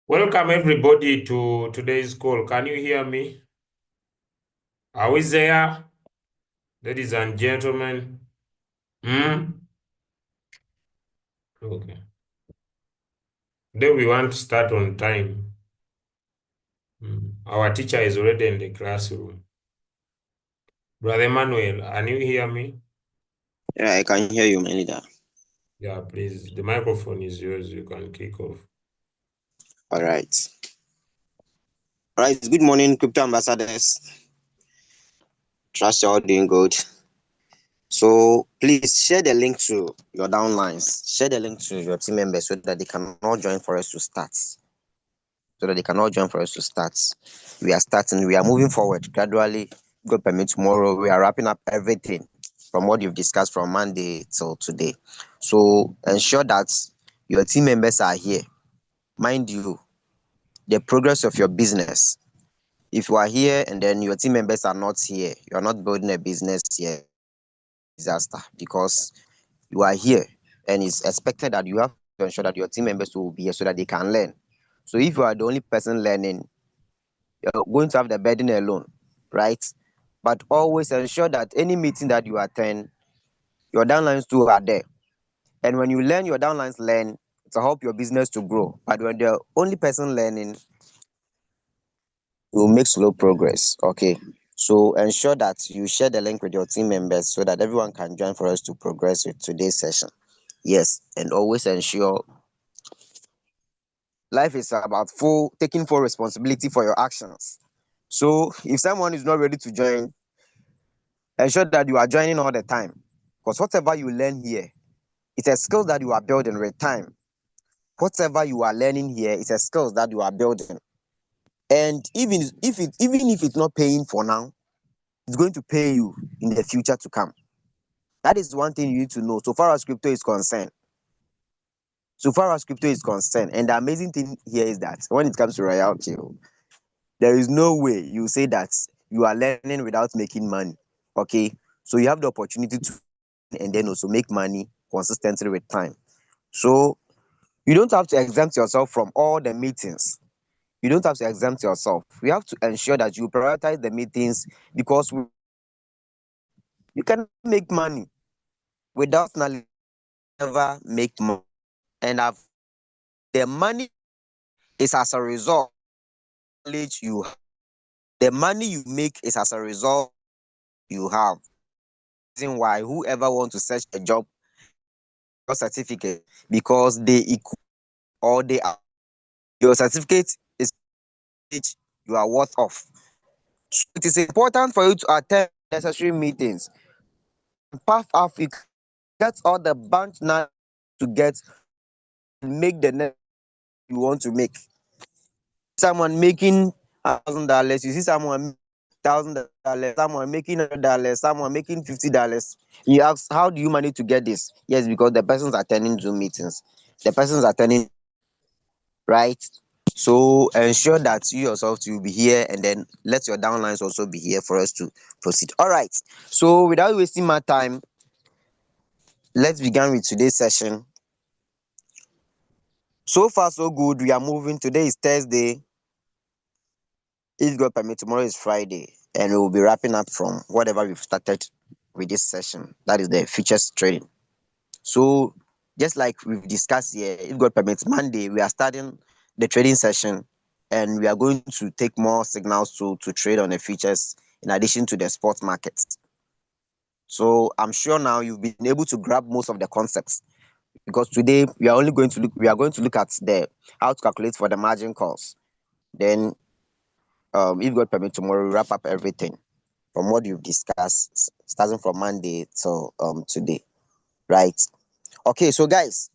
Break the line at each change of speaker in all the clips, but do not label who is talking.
Welcome everybody to today's call. Can you hear me? Are we there, ladies and gentlemen? Okay. Today we want to start on time. Our teacher is already in the classroom. Brother Emmanuel, can you hear me?
Yeah, I can hear you, my leader.
Yeah, please. The microphone is yours. You can kick off.
All right. All right. Good morning, crypto ambassadors. Trust you're all doing good. So please share the link to your downlines. Share the link to your team members so that they can all join for us to start. We are starting. We are moving forward gradually. God permit, tomorrow we are wrapping up everything from what you've discussed from Monday till today. So ensure that your team members are here. Mind you, the progress of your business. If you are here and then your team members are not here, you are not building a business here, disaster, because you are here and it's expected that you have to ensure that your team members will be here so that they can learn. So if you are the only person learning, you're going to have the burden alone, right? But always ensure that any meeting that you attend, your downlines too are there. And when you learn, your downlines learn to help your business to grow. But when the only person learning, will make slow progress. Okay. So ensure that you share the link with your team members so that everyone can join for us to progress with today's session. Yes, and always ensure life is about taking full responsibility for your actions. So if someone is not ready to join, ensure that you are joining all the time. Because whatever you learn here, it's a skill that you are building with time. Whatever you are learning here is a skill that you are building. And even if it's not paying for now, it's going to pay you in the future to come. That is one thing you need to know so far as crypto is concerned. And the amazing thing here is that when it comes to royalty, there is no way you say that you are learning without making money. Okay. So you have the opportunity to and then also make money consistently with time. So you don't have to exempt yourself from all the meetings. You don't have to exempt yourself. We have to ensure that you prioritize the meetings because you can make money without knowledge. Never make money, and the money is as a result of knowledge you have. The money you make is as a result you have. Reason why whoever wants to search a job your certificate because they equal or they are your certificate is you are worth of. So it is important for you to attend necessary meetings. Path off you get all the bunch now to get and make the next you want to make. Someone making $1,000, you see someone $1,000, someone making $100, someone making $50. You ask, how do you manage to get this? Yes, because the person's attending Zoom meetings, the person's attending, right? So ensure that you yourself will be here and then let your downlines also be here for us to proceed. All right. So without wasting my time, let's begin with today's session. So far, so good. We are moving. Today is Thursday. If God permit, tomorrow is Friday, and we will be wrapping up from whatever we've started with this session. That is the futures trading. So, just like we've discussed here, if God permits, Monday we are starting the trading session, and we are going to take more signals to trade on the futures in addition to the spot markets. So, I'm sure now you've been able to grab most of the concepts because today we are going to look at the how to calculate for the margin calls. Then if God permit, tomorrow we wrap up everything from what you've discussed, starting from Monday till today, right? Okay, so guys,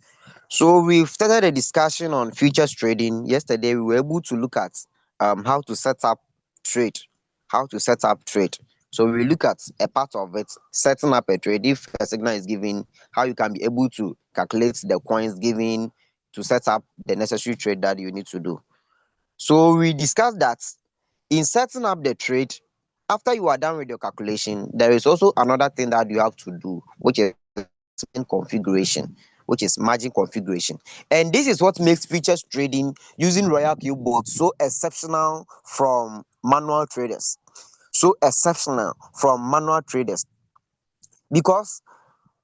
so we've started a discussion on futures trading. Yesterday, we were able to look at how to set up trade, how to set up trade. So we look at a part of it, setting up a trade. If a signal is given, how you can be able to calculate the coins given to set up the necessary trade that you need to do. So we discussed that in setting up the trade, after you are done with your calculation, there is also another thing that you have to do, which is configuration, which is margin configuration. And this is what makes futures trading using Royal Cube board so exceptional from manual traders. So exceptional from manual traders because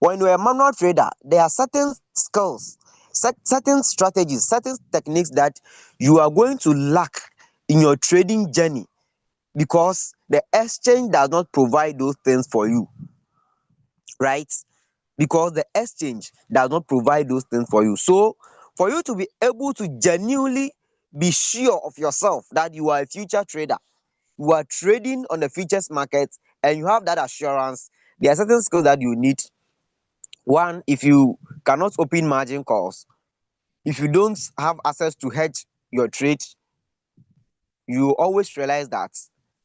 when you're a manual trader, there are certain skills, certain strategies, certain techniques that you are going to lack in your trading journey because the exchange does not provide those things for you, right? Because the exchange does not provide those things for you. So, for you to be able to genuinely be sure of yourself that you are a future trader, you are trading on the futures market, and you have that assurance, there are certain skills that you need. One, if you cannot open margin calls, if you don't have access to hedge your trade, you always realize that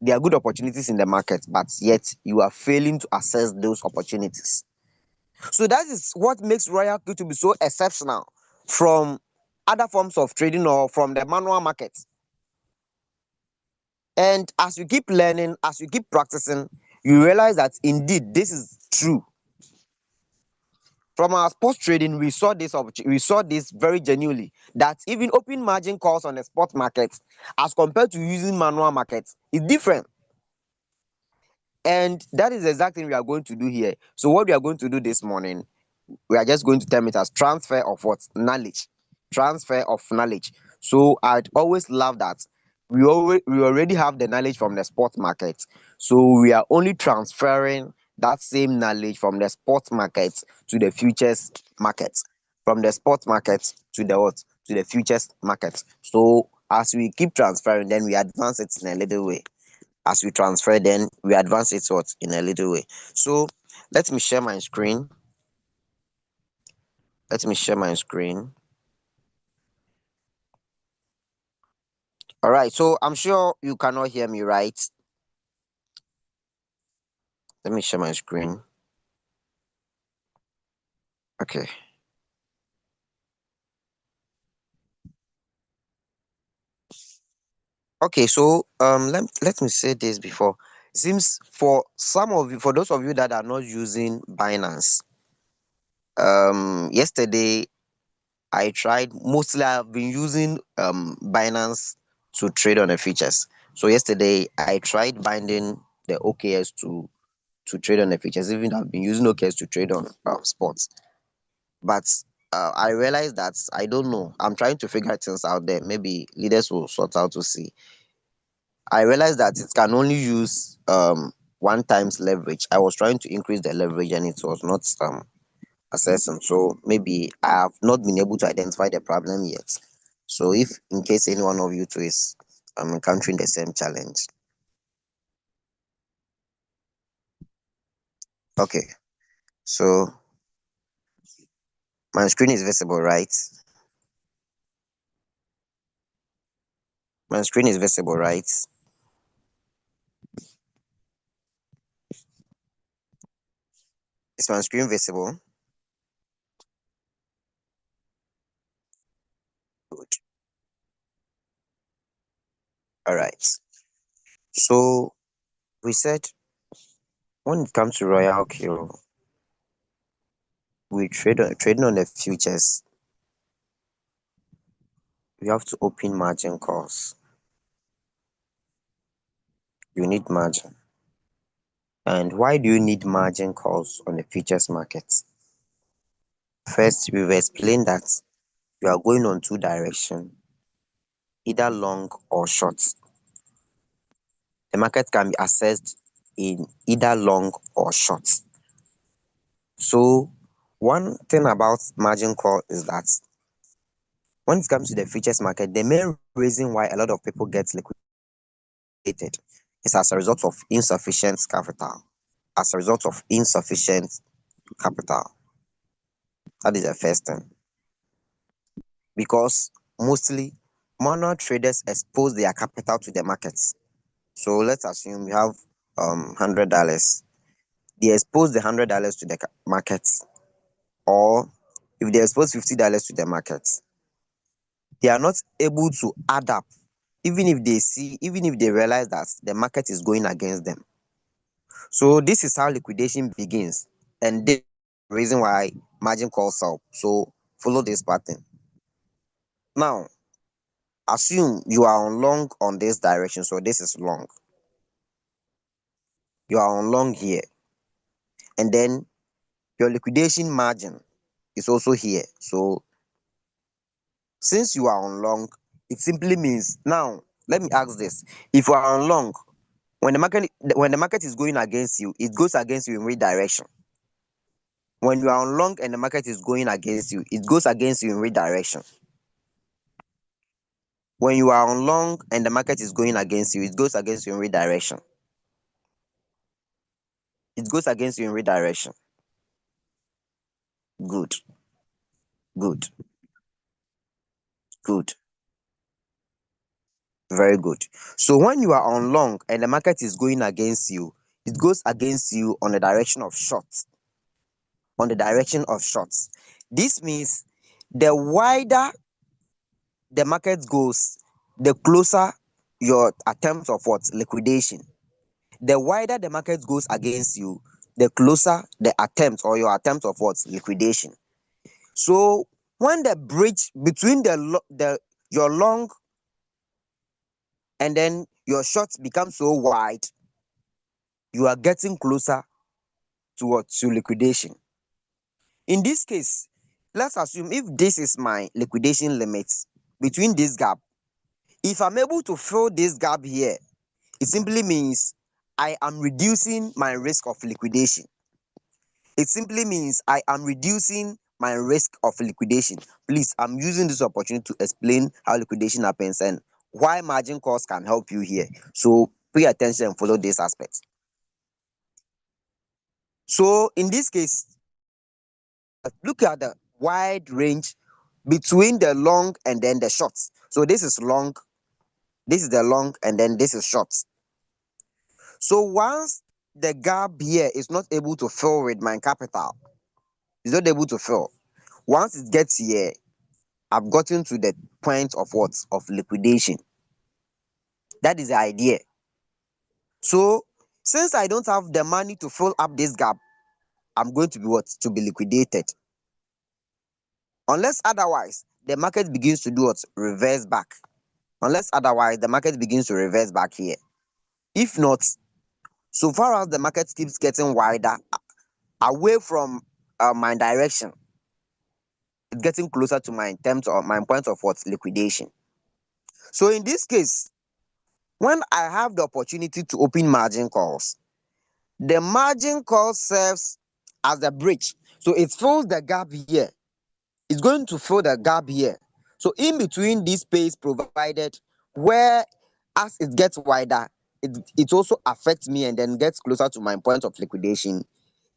there are good opportunities in the market, but yet you are failing to access those opportunities. So that is what makes Royal Q to be so exceptional from other forms of trading or from the manual market. And as you keep learning, as you keep practicing, you realize that indeed this is true. From our spot trading, we saw this very genuinely that even open margin calls on the spot market as compared to using manual markets is different. And that is exactly what we are going to do here. So what we are going to do this morning, we are just going to term it as transfer of what? Knowledge. Transfer of knowledge. So I'd always love that we already have the knowledge from the spot market. So we are only transferring that same knowledge from the spot market to the futures market. From the spot market to the what? To the futures market. So as we keep transferring, then we advance it in a little way. As we transfer, then we advance it what? In a little way. So let me share my screen. Let me share my screen. All right, so I'm sure you cannot hear me, right? Let me share my screen. Okay. Okay, so let me say this before. Seems for some of you, for those of you that are not using Binance, yesterday I tried. Mostly I've been using Binance to trade on the futures. So yesterday I tried binding the OKS to trade on the futures. Even I've been using OKS to trade on spots. But I realized that I don't know. I'm trying to figure things out there. Maybe leaders will sort out to see. I realized that it can only use one times leverage. I was trying to increase the leverage and it was not assessing. So maybe I have not been able to identify the problem yet. So if in case any one of you two is encountering the same challenge. Okay. So my screen is visible, right? My screen is visible, right? Is my screen visible? Good. All right. So we said when it comes to Royal Q, we trading on the futures. You have to open margin calls. You need margin. And why do you need margin calls on the futures market? First, we've explained that you are going on two directions, either long or short. The market can be assessed in either long or short. So one thing about margin call is that when it comes to the futures market, the main reason why a lot of people get liquidated is as a result of insufficient capital. As a result of insufficient capital. That is the first thing. Because mostly manual traders expose their capital to the markets. So let's assume you have $100. They expose the $100 to the markets, or if they expose $50 to the markets, they are not able to add up, even if they realize that the market is going against them. So this is how liquidation begins, and this is the reason why margin calls help. So Follow this pattern. Now, assume you are on long on this direction. So this is long. You are on long here. And then your liquidation margin is also here. So since you are on long, it simply means, now let me ask this. If you are on long, when the market is going against you, it goes against you in which direction? When you are on long and the market is going against you, it goes against you in which direction? When you are on long and the market is going against you, it goes against you in which direction? It goes against you in which direction? Good, good, good. Very good. So when you are on long and the market is going against you, it goes against you on the direction of shorts. On the direction of shorts. This means the wider the market goes, the closer your attempt of what? Liquidation. The wider the market goes against you, the closer the attempt or your attempt of what? Liquidation. So when the bridge between your long and then your short becomes so wide, you are getting closer to what? To liquidation. In this case, let's assume if this is my liquidation limit between this gap, if I'm able to fill this gap here, it simply means I am reducing my risk of liquidation. It simply means I am reducing my risk of liquidation. Please, I'm using this opportunity to explain how liquidation happens and why margin calls can help you here. So pay attention and follow this aspect. So in this case, look at the wide range between the long and then the short. So this is long, this is the long, and then this is short. So once the gap here is not able to fill with my capital, it's not able to fill. Once it gets here, I've gotten to the point of what? Of liquidation. That is the idea. So since I don't have the money to fill up this gap, I'm going to be what? To be liquidated. Unless otherwise, the market begins to do what? Reverse back. Unless otherwise, the market begins to reverse back here. If not, so far as the market keeps getting wider away from my direction, it's getting closer to my terms of my point of what? Liquidation. So in this case, when I have the opportunity to open margin calls, the margin call serves as a bridge. So it fills the gap here. It's going to fill the gap here. So in between this space provided, where as it gets wider, it also affects me and then gets closer to my point of liquidation.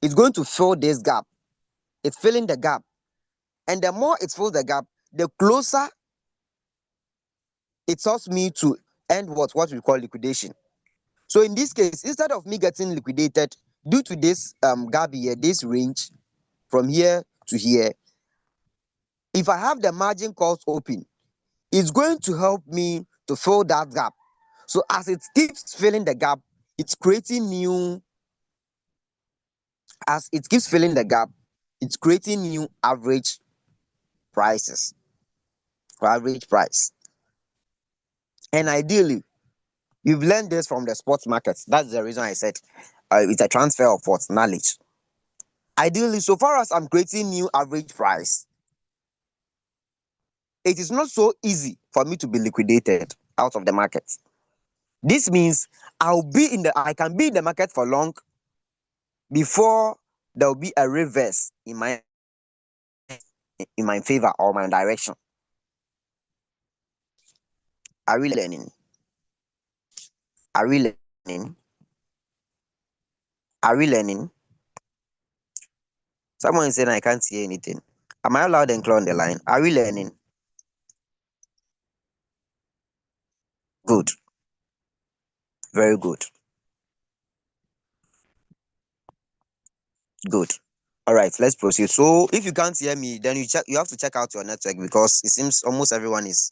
It's going to fill this gap. It's filling the gap. And the more it fills the gap, the closer it helps me to end what we call liquidation. So in this case, instead of me getting liquidated due to this gap here, this range from here to here, if I have the margin calls open, it's going to help me to fill that gap. So as it keeps filling the gap, it's creating new, as it keeps filling the gap, it's creating new average prices or average price. And ideally, you've learned this from the sports markets. That's the reason I said it's a transfer of what? Knowledge. Ideally, so far as I'm creating new average price, it is not so easy for me to be liquidated out of the market. This means I can be in the market for long before there will be a reverse in my favor or my direction. Are we learning? Are we learning? Are we learning? Someone is saying I can't see anything. Am I loud and clear on the line? Are we learning? Good. Very good. Good. All right, let's proceed. So if you can't hear me, then you have to check out your network because it seems almost everyone is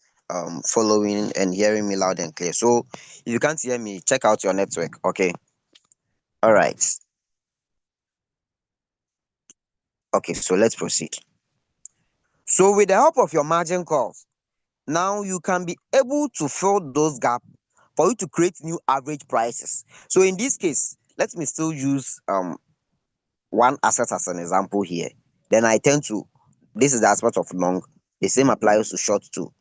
following and hearing me loud and clear. So if you can't hear me, check out your network. Okay. All right. Okay, so let's proceed. So with the help of your margin calls, now you can be able to fill those gaps for you to create new average prices. So in this case, let me still use one asset as an example here. Then I tend to, this is the aspect of long, the same applies to short too.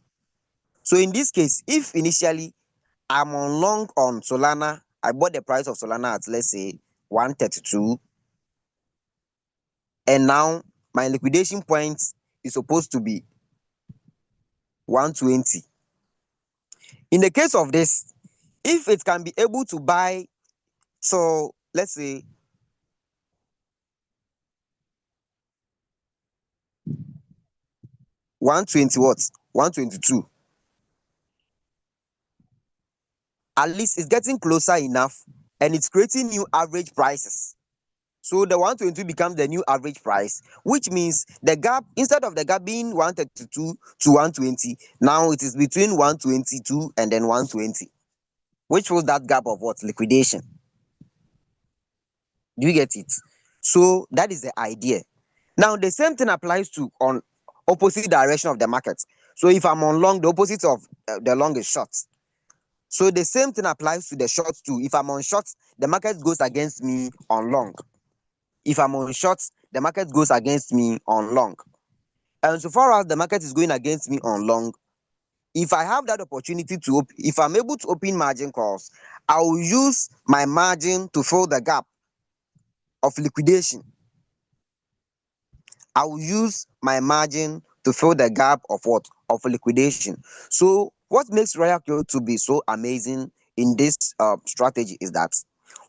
So in this case, if initially I'm on long on Solana, I bought the price of Solana at, let's say, 132, and now my liquidation point is supposed to be 120. In the case of this, if it can be able to buy, so let's say 120 what? 122. At least it's getting closer enough and it's creating new average prices. So the 122 becomes the new average price, which means the gap, instead of the gap being 132 to 120, now it is between 122 and then 120, which was that gap of what? Liquidation. Do you get it? So that is the idea. Now the same thing applies to on opposite direction of the market. So if I'm on long, the opposite of the long is short. So the same thing applies to the short too. If I'm on short, the market goes against me on long. If I'm on short, the market goes against me on long. And so far as the market is going against me on long, if I have that opportunity to, if I'm able to open margin calls, I will use my margin to fill the gap of liquidation. I will use my margin to fill the gap of what? Of liquidation. So what makes Royal Q to be so amazing in this strategy is that,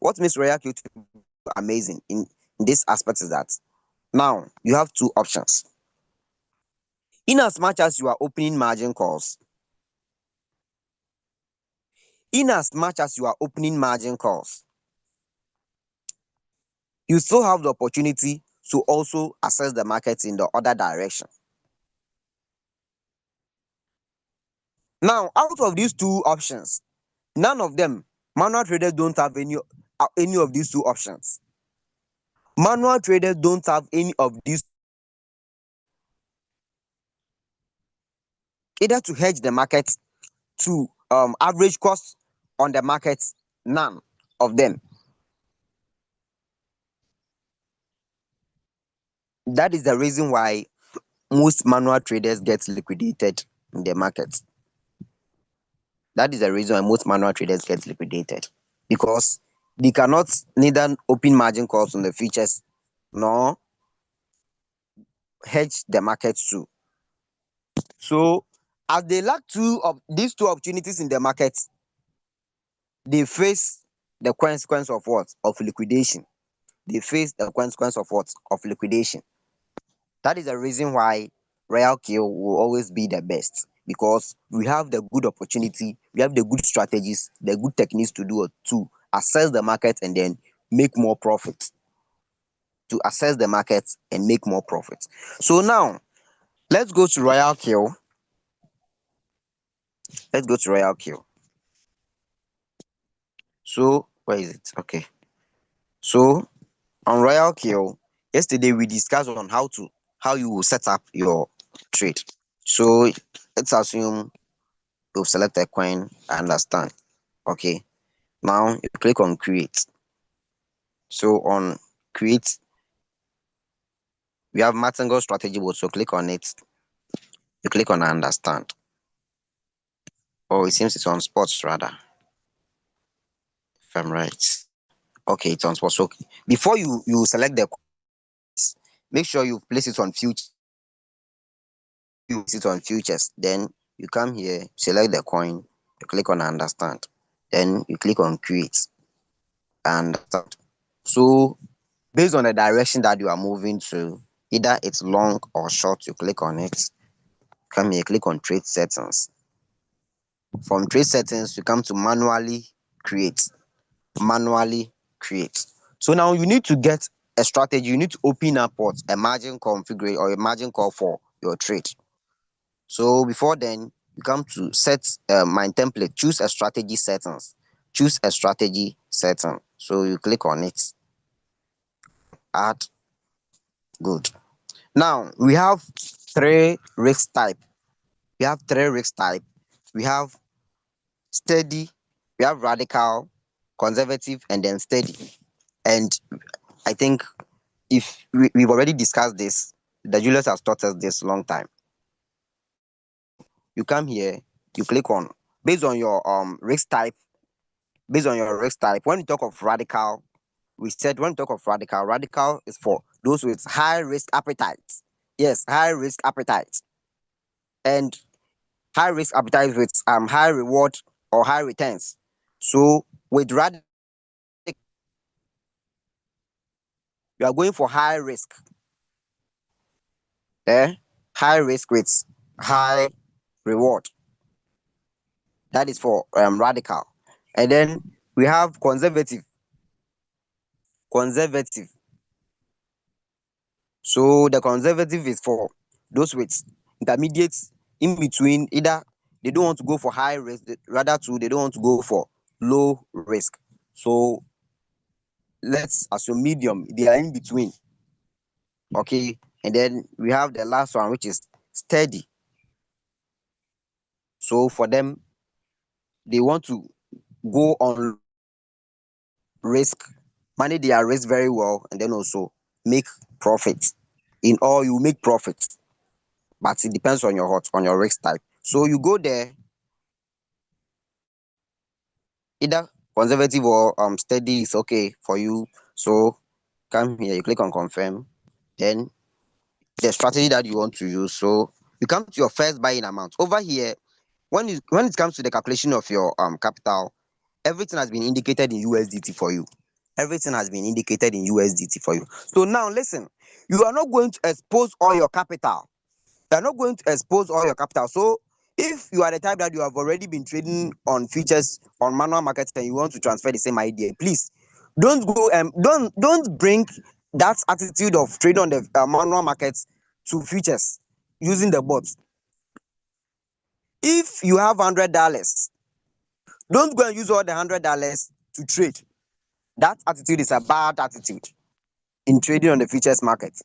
what makes Royal Q to be amazing in this aspect is that now you have two options. In as much as you are opening margin calls, you still have the opportunity to also assess the market in the other direction. Now, out of these two options, none of them, manual traders don't have any of these two options. Manual traders don't have any of these, either to hedge the market, to average cost on the market, none of them. That is the reason why most manual traders get liquidated in the market. That is the reason why most manual traders get liquidated, because they cannot neither open margin calls on the futures nor hedge the market too. So as they lack two of these two opportunities in the market, they face the consequence of what? Of liquidation. They face the consequence of what? Of liquidation. That is the reason why Royal Q will always be the best, because we have the good opportunity, we have the good strategies, the good techniques to do it, to assess the market and then make more profit. To assess the market and make more profit. So now let's go to Royal Q. Let's go to Royal Q. So where is it? Okay. So on Royal Q, yesterday we discussed on how you will set up your trade. So let's assume you select a coin, I understand. Okay. Now you click on create. So on create, we have Martingale strategy board. So click on it. You click on understand. Oh, it seems it's on sports rather. If I'm right. Okay, it's on sports. So before you select the, make sure you place it on futures. You place it on futures. Then you come here, select the coin, you click on understand. Then you click on create and understand. So based on the direction that you are moving to, either it's long or short, you click on it. Come here, click on trade settings. From trade settings, you come to manually create. Manually create. So now you need to get a strategy. You need to open up what? A margin configure or a margin call for your trade. So before then, you come to set my template. Choose a strategy settings. Choose a strategy setting. So you click on it. Add. Good. Now we have three risk type. We have three risk type. We have steady, we have radical, conservative, and then steady. And I think if we've already discussed this, the Julius has taught us this long time. So you come here, you click on based on your risk type, based on your risk type. When we talk of radical, we said when we talk of radical, radical is for those with high risk appetite. Yes, high risk appetite. And high risk appetite with high reward or high returns. So with radical, you are going for high risk. Eh? High risk with high reward. That is for radical. And then we have conservative. Conservative. So the conservative is for those with intermediate in between. Either they don't want to go for high risk, rather to they don't want to go for low risk. So let's assume medium. They are in between. Okay. And then we have the last one, which is steady. So for them, they want to go on risk, manage their risk very well, and then also make profit. In all, you make profit, but it depends on on your risk type. So you go there, either conservative or steady is okay for you. So come here, you click on confirm, then the strategy that you want to use. So you come to your first buying amount. Over here, when it comes to the calculation of your capital, everything has been indicated in USDT for you. Everything has been indicated in USDT for you. So now listen, you are not going to expose all your capital. You are not going to expose all your capital. So if you are the type that you have already been trading on futures on manual markets and you want to transfer the same idea, please don't go don't bring that attitude of trading on the manual markets to futures using the bots. If you have $100, don't go and use all the $100 to trade. That attitude is a bad attitude in trading on the futures market.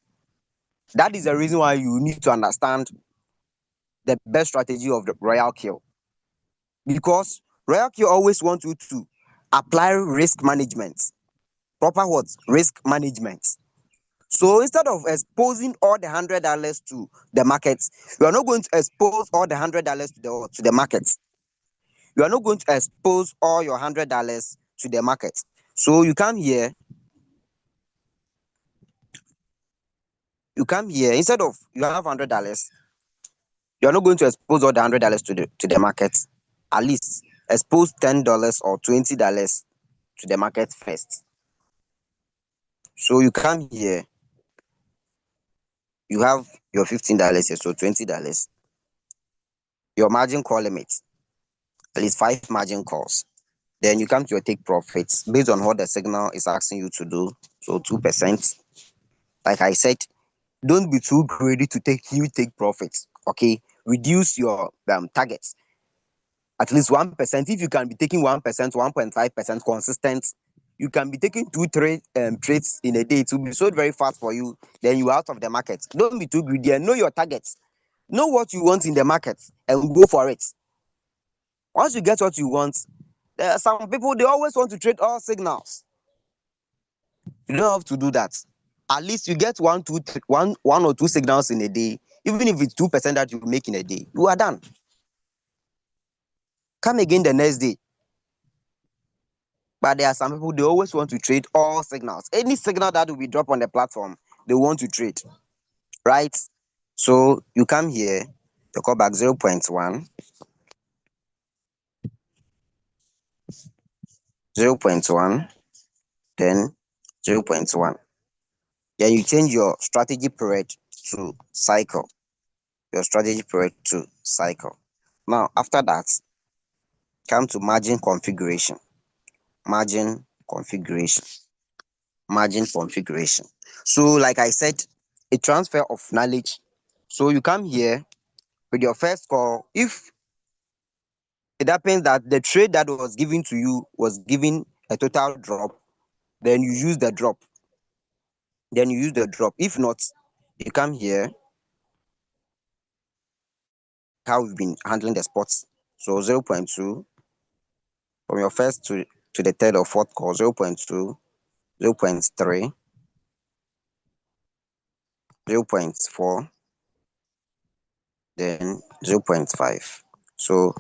That is the reason why you need to understand the best strategy of the Royal Kill. Because Royal Kill always wants you to apply risk management. Proper what? Risk management. So instead of exposing all the $100 to the markets, you are not going to expose all the $100 to the markets. You are not going to expose all your $100 to the market. So you come here, instead of you have $100, you are not going to expose all the $100 to the market. At least expose $10 or $20 to the market first. So you come here, you have your $15 here, so $20. Your margin call limit, at least 5 margin calls. Then you come to your take profits based on what the signal is asking you to do. So 2%. Like I said, don't be too greedy to take profits. Okay, reduce your targets. At least 1%. If you can be taking 1%, 1.5% consistent, you can be taking 2-3 trades in a day. It will be sold very fast for you. Then you're out of the market. Don't be too greedy and know your targets. Know what you want in the market and go for it. Once you get what you want, there are some people, they always want to trade all signals. You don't have to do that. At least you get one or two signals in a day. Even if it's 2% that you make in a day, you are done. Come again the next day. But there are some people, they always want to trade all signals. Any signal that will be dropped on the platform, they want to trade. Right? So you come here, you call back 0.1, 0.1, then 0.1. Then you change your strategy period to cycle. Your strategy period to cycle. Now, after that, come to margin configuration. Margin configuration. Margin configuration. So, like I said, a transfer of knowledge. So you come here with your first call. If it happens that the trade that was given to you was given a total drop, then you use the drop. If not, You come here, how we've been handling the spots. So 0.2 from your first to the third or fourth call, 0.2, 0.3, 0.4, then 0.5. So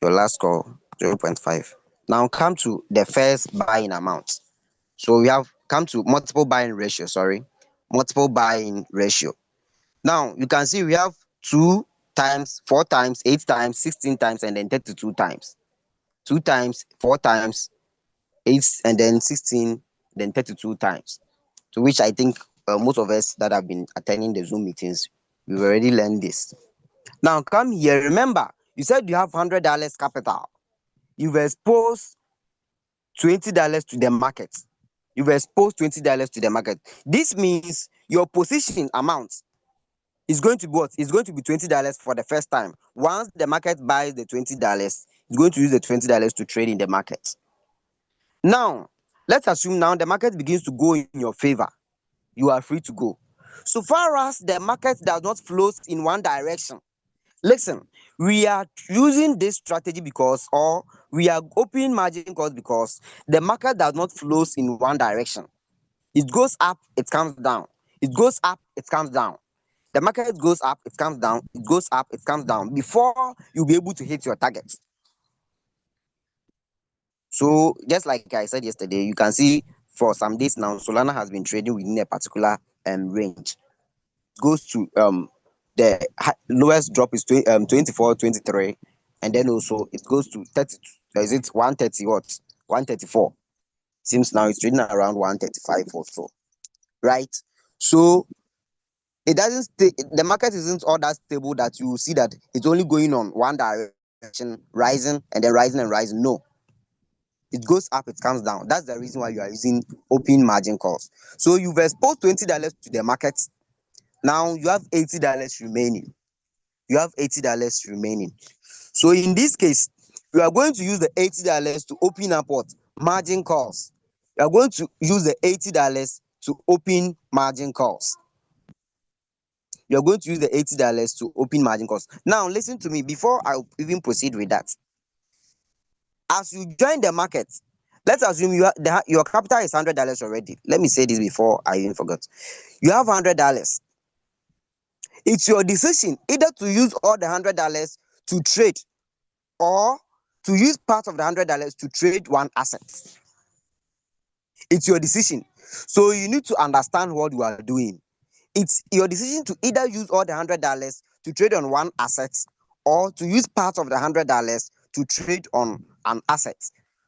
your last call, 0.5. Now come to the first buying amount. So we have come to multiple buying ratio, sorry, multiple buying ratio. Now you can see we have 2 times, 4 times, 8 times, 16 times, and then 32 times. 2 times, 4 times, 8, and then 16, then 32 times. To which I think most of us that have been attending the Zoom meetings, we've already learned this. Now come here. Remember, you said you have $100 capital. You've exposed $20 to the market. You've exposed $20 to the market. This means your position amount is going to be what? It's going to be $20 for the first time. Once the market buys the $20, it's going to use the $20 to trade in the market. Now, let's assume now the market begins to go in your favor. You are free to go. So far as the market does not flow in one direction, listen, we are using this strategy because, or we are opening margin calls because the market does not flow in one direction. It goes up, it comes down. It goes up, it comes down. The market goes up, it comes down. It goes up, it comes down before you'll be able to hit your target. So just like I said yesterday, you can see for some days now, Solana has been trading within a particular range. Goes to the lowest drop is 24, 23, and then also it goes to 30. Is it 130 what? 134. Seems now it's trading around 135 or so, right? So it doesn't stay. The market isn't all that stable that you see that it's only going on one direction, rising and then rising and rising. No, it goes up, it comes down. That's the reason why you are using open margin calls. So you've exposed $20 to the market. Now you have $80 remaining. You have $80 remaining. So in this case, you are going to use the $80 to open up what? Margin calls. You are going to use the $80 to open margin calls. You are going to use the $80 to open margin calls. Now listen to me before I even proceed with that. As you join the market, let's assume your capital is $100 already. Let me say this before I even forget. You have $100. It's your decision either to use all the $100 to trade or to use part of the $100 to trade one asset. It's your decision. So you need to understand what you are doing. It's your decision to either use all the $100 to trade on one asset or to use part of the $100 to trade on an asset.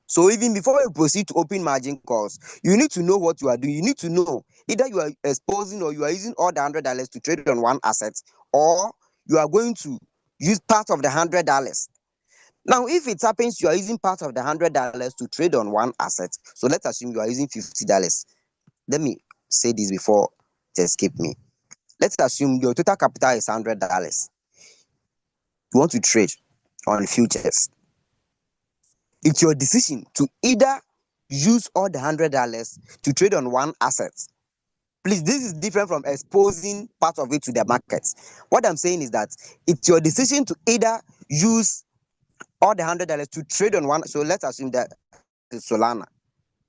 So even before you proceed to open margin calls, you need to know what you are doing. You need to know either you are exposing or you are using all the $100 to trade on one asset, or you are going to use part of the $100. Now, if it happens you are using part of the $100 to trade on one asset, so let's assume you are using $50. Let me say this before it escape me. Let's assume your total capital is $100. You want to trade on futures. It's your decision to either use all the $100 to trade on one asset. Please, this is different from exposing part of it to the markets. What I'm saying is that it's your decision to either use all the $100 to trade on one. So let's assume that it's Solana.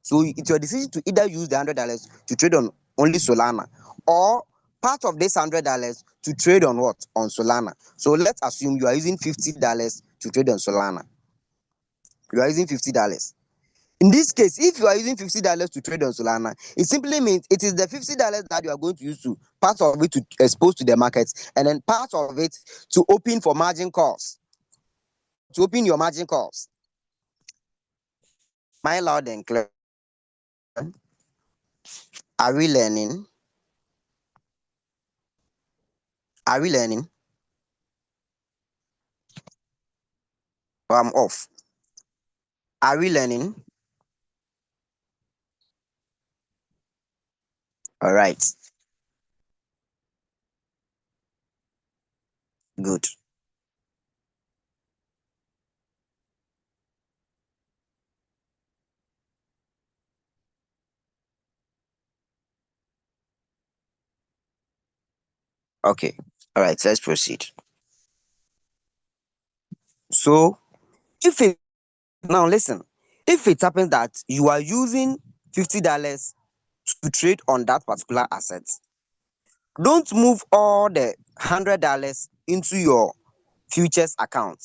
So it's your decision to either use the $100 to trade on only Solana, or part of this $100 to trade on what? On Solana. So let's assume you are using $50 to trade on Solana. You are using $50. In this case, if you are using $50 to trade on Solana, it simply means it is the $50 that you are going to use to part of it to expose to the markets, and then part of it to open for margin calls. To open your margin calls. Am I loud and clear? Are we learning? Are we learning? Or I'm off. Are we learning? All right. Good. Okay. All right, let's proceed. So if it now listen, if it happens that you are using $50 to trade on that particular asset, don't move all the $100 into your futures account.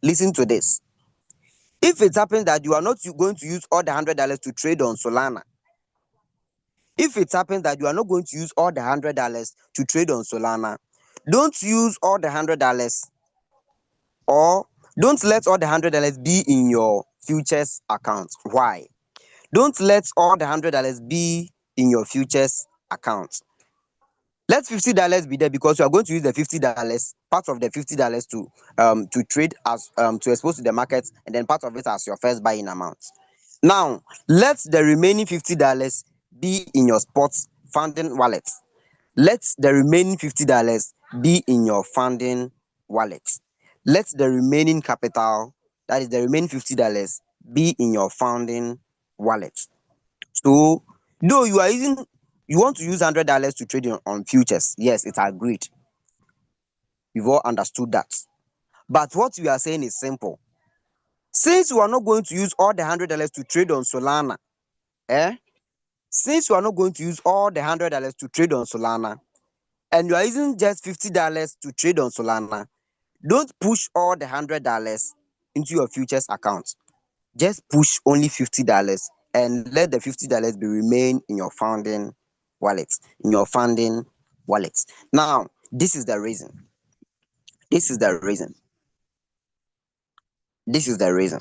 Listen to this. If it happens that you are not going to use all the $100 to trade on Solana, if it happens that you are not going to use all the $100 to trade on Solana, don't use all the $100, or don't let all the $100 be in your futures account. Why? Don't let all the $100 be in your futures account. Let $50 be there because you are going to use the $50, part of the $50 to trade as to expose to the market, and then part of it as your first buying amount. Now, let the remaining $50 be in your sports funding wallet. Let the remaining $50 be in your funding wallet. Let the remaining capital, that is the remaining $50, be in your funding wallet. So, though you want to use $100 to trade on futures, yes, it's agreed. We've all understood that. But what we are saying is simple. Since you are not going to use all the $100 to trade on Solana, eh? Since you are not going to use all the $100 to trade on Solana, and you are using just $50 to trade on Solana, don't push all the $100 into your futures account. Just push only $50 and let the $50 be remain in your funding wallet. In your funding wallet. Now, this is the reason. This is the reason. This is the reason.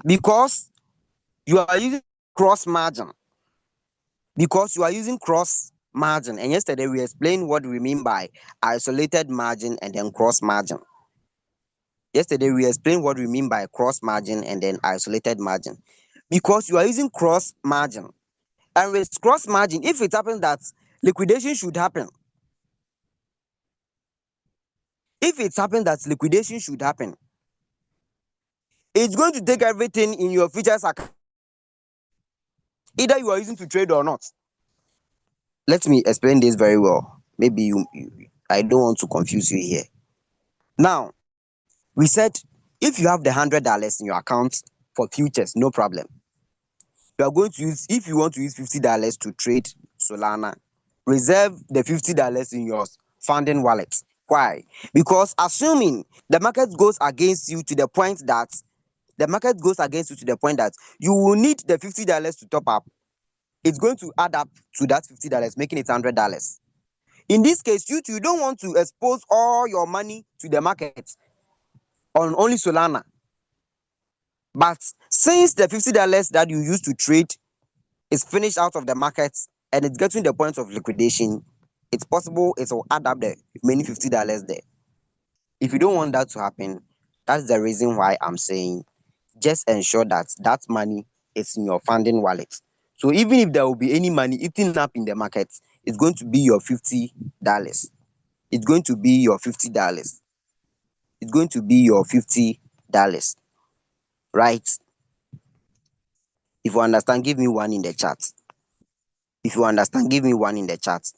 Because you are using cross margin. Because you are using cross margin. And yesterday we explained what we mean by isolated margin and then cross margin. Yesterday we explained what we mean by cross margin and then isolated margin. Because you are using cross margin. And with cross margin, if it happens that liquidation should happen, it's going to take everything in your futures account, either you are using to trade or not. Let me explain this very well. Maybe I don't want to confuse you here. Now, we said if you have the $100 in your account for futures, no problem. You are going to use, if you want to use $50 to trade Solana, reserve the $50 in your funding wallet. Why? Because assuming the market goes against you to the point that you will need the $50 to top up, it's going to add up to that $50, making it $100. In this case, you don't want to expose all your money to the market on only Solana. But since the $50 that you used to trade is finished out of the market and it's getting the point of liquidation, it's possible it will add up the remaining $50 there. If you don't want that to happen, that's the reason why I'm saying just ensure that that money is in your funding wallet. So even if there will be any money eating up in the market, it's going to be your $50. It's going to be your $50. It's going to be your $50. Right? If you understand, give me one in the chat. If you understand, give me one in the chat.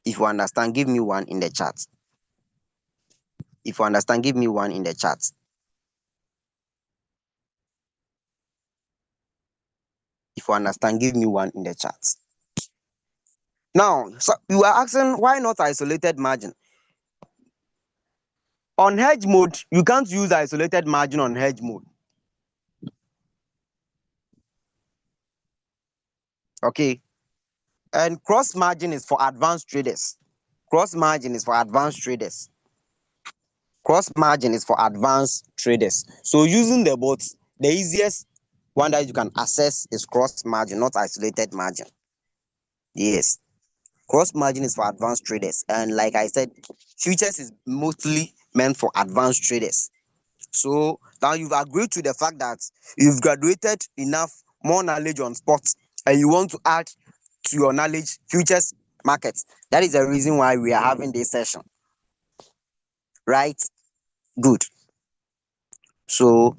If you understand, give me one in the chat. If you understand, give me one in the chat. If you understand, give me one in the chat. Now, so you are asking why not isolated margin? On hedge mode, you can't use isolated margin on hedge mode. Okay. And cross margin is for advanced traders. Cross margin is for advanced traders. Cross margin is for advanced traders. So using the bots, the easiest one that you can access is cross margin, not isolated margin. Yes. Cross margin is for advanced traders. And like I said, futures is mostly meant for advanced traders. So now you've agreed to the fact that you've graduated enough more knowledge on sports and you want to add to your knowledge futures markets. That is the reason why we are having this session. Right? Good. So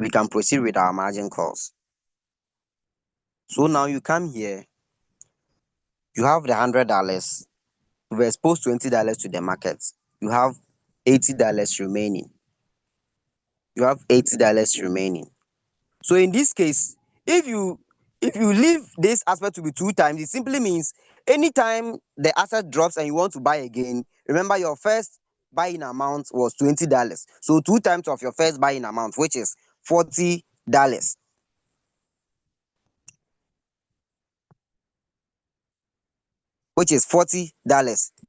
we can proceed with our margin calls. So now you come here, you have the $100. You've exposed $20 to the market. You have $80 remaining. You have $80 remaining. So in this case, if you leave this aspect to be 2 times, it simply means anytime the asset drops and you want to buy again, remember your first buying amount was $20. So 2 times of your first buying amount, which is $40. Which is $40.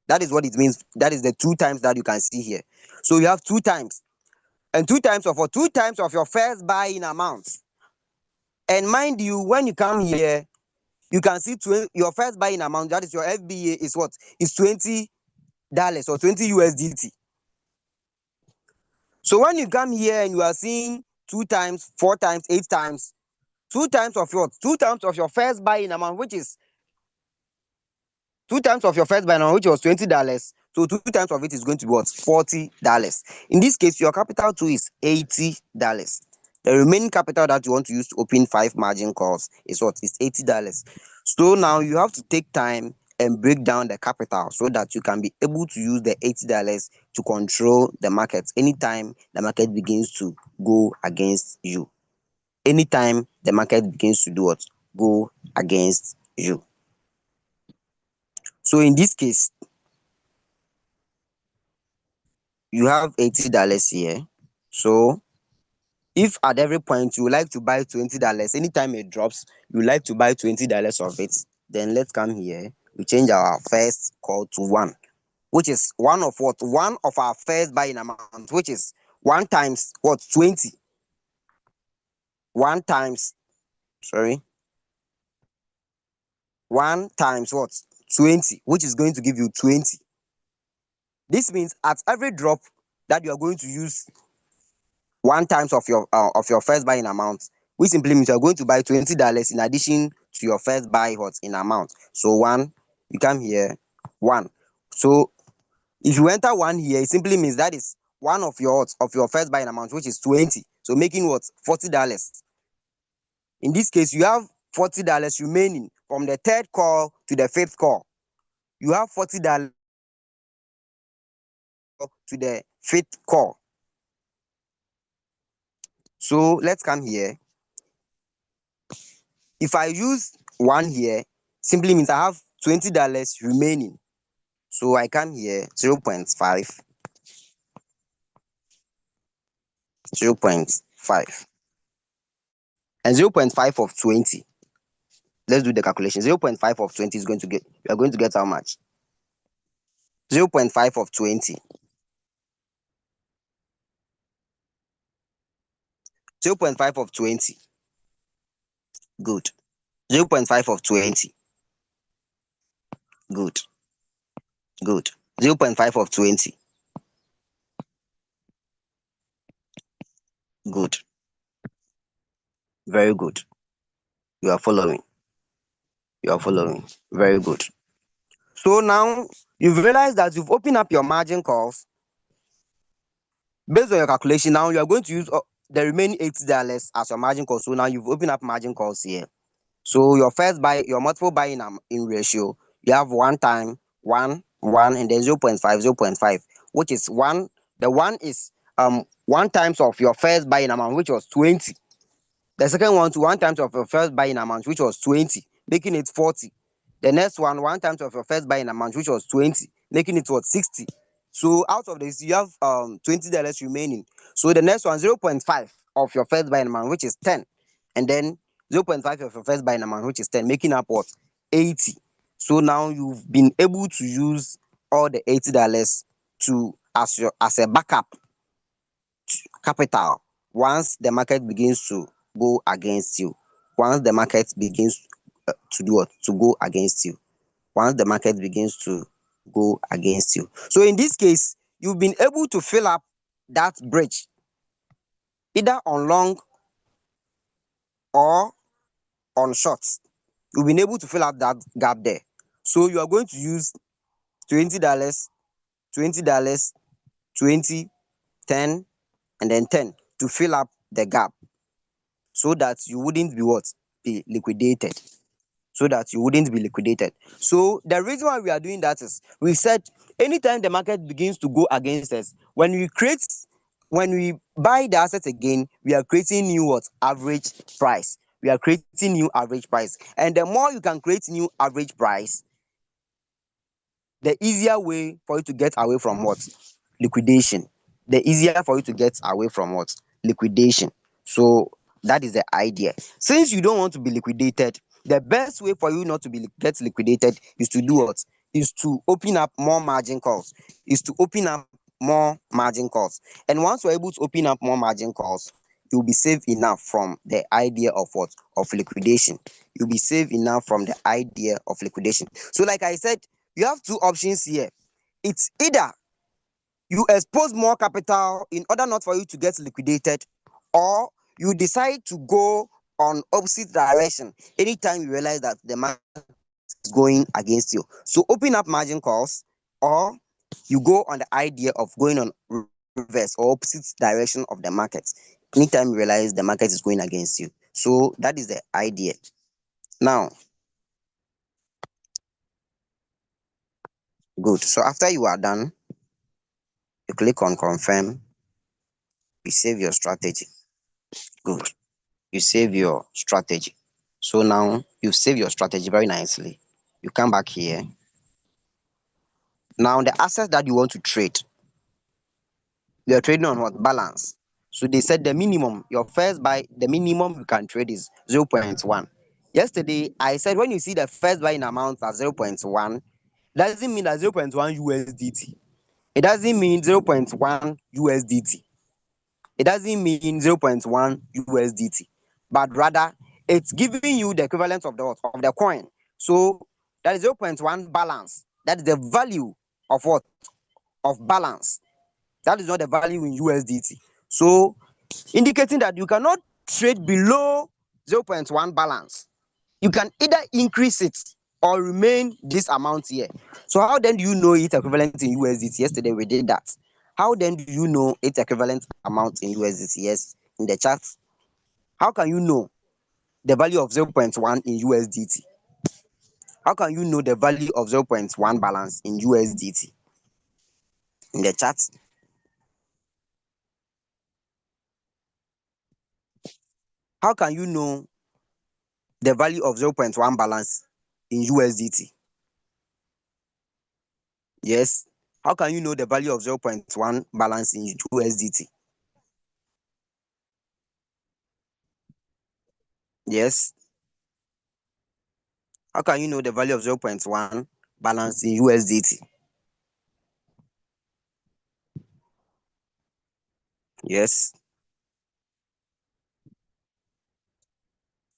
That is what it means. That is the 2 times that you can see here. So you have 2 times. And 2 times of 2 times of your first buying amount. And mind you, when you come here, you can see your first buying amount, that is your FBA, is what? Is $20 or 20 USDT. So when you come here and you are seeing 2 times, 4 times, 8 times, 2 times of what? 2 times of your first buying amount, which is 2 times of your first buying amount, which was $20. So 2 times of it is going to be what? $40. In this case, your capital too is $80. The remaining capital that you want to use to open 5 margin calls is what? Is $80. So now you have to take time and break down the capital so that you can be able to use the $80 to control the market anytime the market begins to go against you. Anytime the market begins to do what? Go against you. So in this case, you have $80 here. So if at every point you would like to buy $20, anytime it drops, you like to buy $20 of it, then let's come here. We change our first call to 1, which is 1 of what? 1 of our first buying amount, which is 1 times what? 20. 1 times, sorry, 1 times what? 20, which is going to give you 20. This means at every drop that you are going to use 1 times of your first buying amount, which simply means you are going to buy $20 in addition to your first buy what in amount. So 1, you come here, 1. So if you enter 1 here, it simply means that is 1 of your first buying amount, which is 20. So making what? $40. In this case, you have $40 remaining from the 3rd call to the 5th call. You have $40 to the 5th call. So let's come here. If I use 1 here, simply means I have $20 remaining. So I come here 0.5, 0.5, and 0.5 of 20. Let's do the calculation. 0.5 of 20 is going to get, you are going to get how much? 0.5 of 20. 0.5 of 20. Good. 0.5 of 20. Good. Good. 0.5 of 20. Good. Very good. You are following. You are following. Very good. So now you've realized that you've opened up your margin calls. Based on your calculation, now you are going to use the remaining $80 as your margin call. So now you've opened up margin calls here. So your first buy, your multiple buying in ratio, you have 1 time, 1, 1, and then 0.5, 0.5, which is 1. The 1 is 1 times of your first buying amount, which was 20. The second one to 1 times of your first buying amount, which was 20, making it 40. The next one, 1 times of your first buying amount, which was 20, making it what? 60. So out of this, you have $20 remaining. So the next one, 0.5 of your first buying amount, which is 10. And then 0.5 of your first buying amount, which is 10, making up what? 80. So now you've been able to use all the $80 to as a backup capital once the market begins to go against you. Once the market begins to do what? To go against you. Once the market begins to go against you. So in this case, you've been able to fill up that bridge either on long or on short. You've been able to fill up that gap there. So you are going to use $20, $20, 20, 10, and then 10 to fill up the gap so that you wouldn't be what? be liquidated. So that you wouldn't be liquidated. So the reason why we are doing that is we said anytime the market begins to go against us, when we buy the asset again, we are creating new what? Average price. We are creating new average price. And the more you can create new average price, the easier way for you to get away from what? Liquidation. The easier for you to get away from what? Liquidation. So that is the idea. Since you don't want to be liquidated, the best way for you not to be get liquidated is to do what? Is to open up more margin calls. Is to open up more margin calls. And once you're able to open up more margin calls, you'll be safe enough from the idea of what? Of liquidation. You'll be safe enough from the idea of liquidation. So like I said, you have two options here. It's either you expose more capital in order not for you to get liquidated, or you decide to go on opposite direction anytime you realize that the market is going against you. So open up margin calls, or you go on the idea of going on reverse or opposite direction of the market anytime you realize the market is going against you. So that is the idea. Now, good. So after you are done, you click on confirm. You save your strategy. Good. You save your strategy. So now you've saved your strategy very nicely. You come back here. Now the assets that you want to trade, you are trading on what? Balance. So they said the minimum, your first buy, the minimum you can trade is 0.1. Yesterday, I said when you see the first buying amount at 0.1, doesn't mean that 0.1 USDT. It doesn't mean 0.1 USDT. It doesn't mean 0.1 USDT, but rather it's giving you the equivalent of the coin. So that is 0.1 balance. That is the value of what? Of balance. That is not the value in USDT. So indicating that you cannot trade below 0.1 balance. You can either increase it or remain this amount here. So how then do you know its equivalent in USDT? Yesterday we did that. How then do you know its equivalent amount in USDT? Yes, in the chart. How can you know the value of 0.1 in USDT? How can you know the value of 0.1 balance in USDT? In the chart. How can you know the value of 0.1 balance in USDT? Yes. How can you know the value of 0.1 balance in USDT? Yes. How can you know the value of 0.1 balance in USDT? Yes.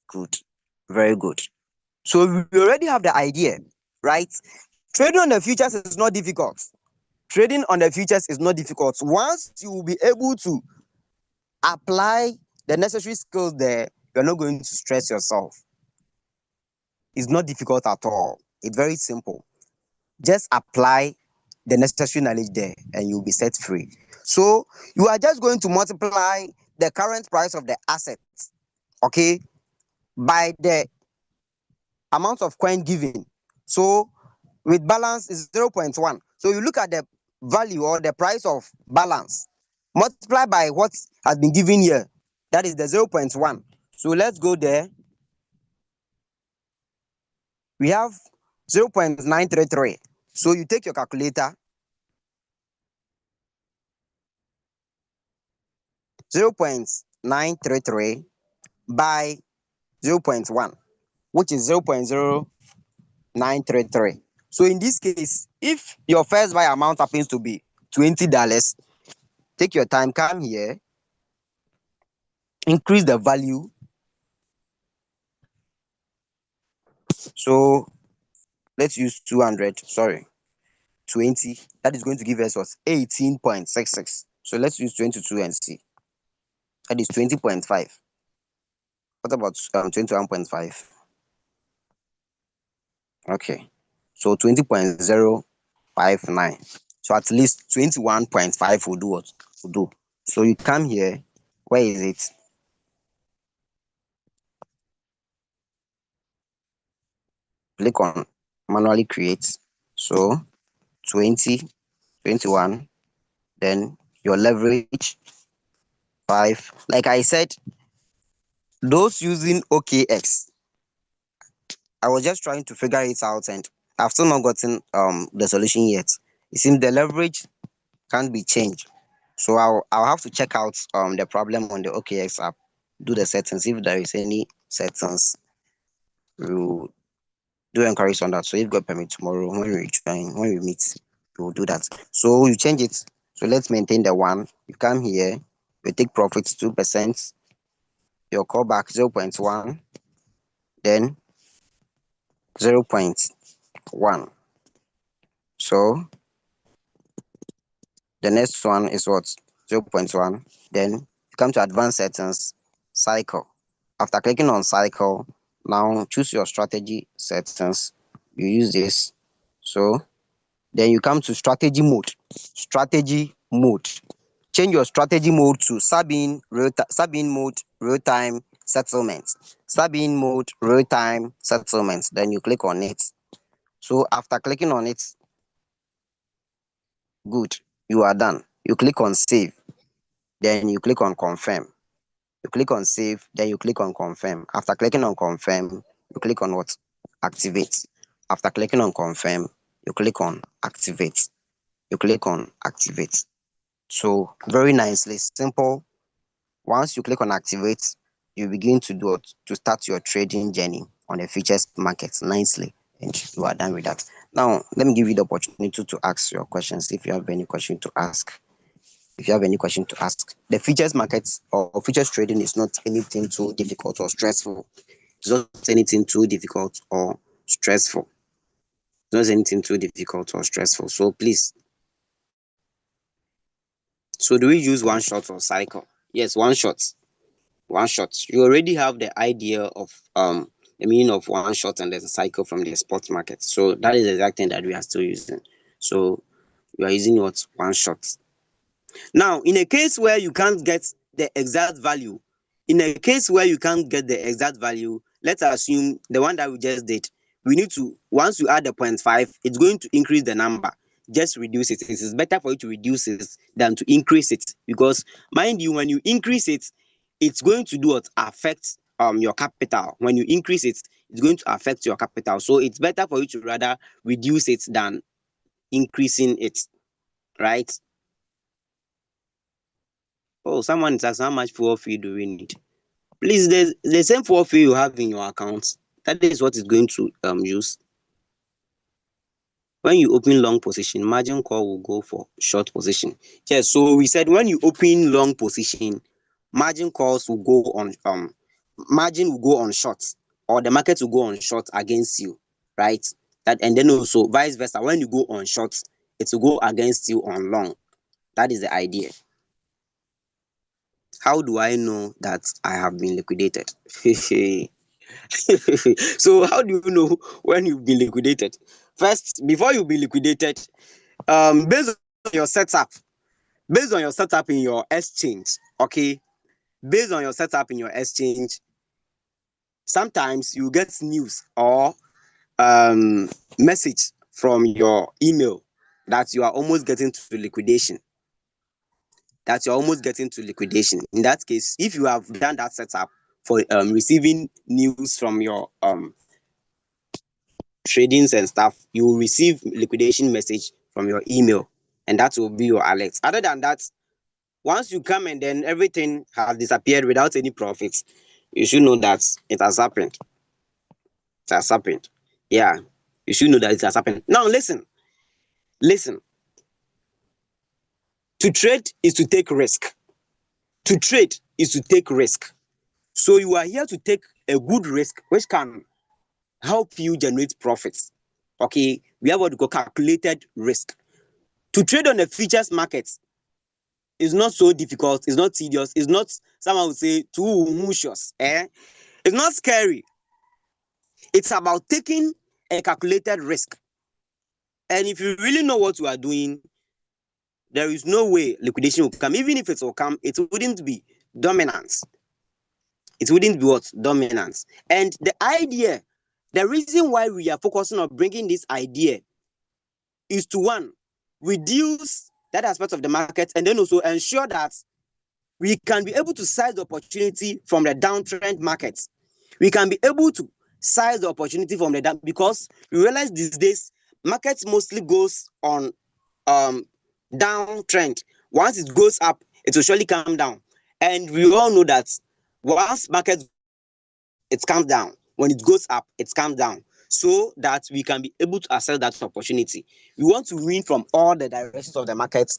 Good. Very good. So we already have the idea, right? Trading on the futures is not difficult. Trading on the futures is not difficult. Once you will be able to apply the necessary skills there, you're not going to stress yourself. It's not difficult at all. It's very simple. Just apply the necessary knowledge there and you'll be set free. So you are just going to multiply the current price of the asset, okay, by the amount of coin given. So with balance is 0.1. So you look at the value or the price of balance, multiply by what has been given here. That is the 0.1. So let's go there. We have 0.933. So you take your calculator, 0.933 by 0.1, which is 0.0933. So in this case, if your first buy amount happens to be $20, take your time, come here, increase the value. So let's use 200, sorry, 20. That is going to give us what? 18.66. So let's use 22 and see. That is 20.5. What about 21.5? Okay. So 20.059. So at least 21.5 will do what? Will do. So you come here. Where is it?
click on manually create. So 20, 21, then your leverage 5. Like I said, those using OKX, I was just trying to figure it out and I've still not gotten the solution yet. It seems the leverage can't be changed. So I'll have to check out the problem on the OKX app, do the settings. If there is any settings, we'll do encourage on that. So if God permit, tomorrow when we meet, we'll do that. So you change it. So let's maintain the one. You come here, you take profits 2%, your callback 0.1, then 0.1. So the next one is what? 0.1. Then you come to advanced settings, cycle. After clicking on cycle, now choose your strategy settings. You use this. So then you come to strategy mode. Strategy mode. Change your strategy mode to Sabine mode real-time settlement. Sabine mode real-time settlement. Then you click on it. So after clicking on it, good, you are done. You click on save. Then you click on confirm. You click on save, then you click on confirm. After clicking on confirm, you click on what? Activate. After clicking on confirm, you click on activate. You click on activate. So very nicely, simple. Once you click on activate, you begin to do it to start your trading journey on the futures market nicely, and you are done with that. Now, let me give you the opportunity to ask your questions if you have any question to ask. If you have any question to ask, the futures markets or futures trading is not anything too difficult or stressful. It's not anything too difficult or stressful. It's not anything too difficult or stressful. So please. So do we use one shot or cycle? Yes, one shot. One shot. You already have the idea of the meaning of one shot and there's a cycle from the spot market. So that is the exact thing that we are still using. So you are using what? One shot. Now, in a case where you can't get the exact value, let's assume the one that we just did, we need to, once you add the 0.5, it's going to increase the number. Just reduce it. It is better for you to reduce it than to increase it, because mind you, when you increase it, it's going to do what? Affect your capital. When you increase it, it's going to affect your capital. So it's better for you to rather reduce it than increasing it, right? Oh, someone is asking how much fuel fee do we need? Please, the same fuel fee you have in your account, that is what is going to use. When you open long position, margin call will go for short position. Yes, so we said when you open long position, margin calls will go on margin will go on short, or the market will go on short against you, right? That, and then also vice versa, when you go on short, it will go against you on long. That is the idea. How do I know that I have been liquidated? So how do you know when you've been liquidated? First, before you be liquidated, based on your setup in your exchange, okay, based on your setup in your exchange, sometimes you get news or message from your email that you are almost getting to liquidation. In that case, if you have done that setup for receiving news from your tradings and stuff, you will receive liquidation message from your email, and that will be your alert. Other than that, once you come and then everything has disappeared without any profits, you should know that it has happened. Yeah, you should know that it has happened. Now listen. To trade is to take risk. So you are here to take a good risk which can help you generate profits. Okay, we have what we call calculated risk. To trade on the futures market is not so difficult, it's not tedious, it's not, someone would say, too malicious. It's not scary. It's about taking a calculated risk. And if you really know what you are doing, there is no way liquidation will come. Even if it will come, it wouldn't be dominant. And the idea The reason why we are focusing on bringing this idea is to, one, reduce that aspect of the market, and then also ensure that we can be able to size the opportunity from the downtrend market. We can be able to size the opportunity from the down, because we realize these days markets mostly goes on downtrend. Once it goes up, it will surely come down, and we all know that once market it comes down, when it goes up it comes down, so that we can be able to access that opportunity. We want to win from all the directions of the markets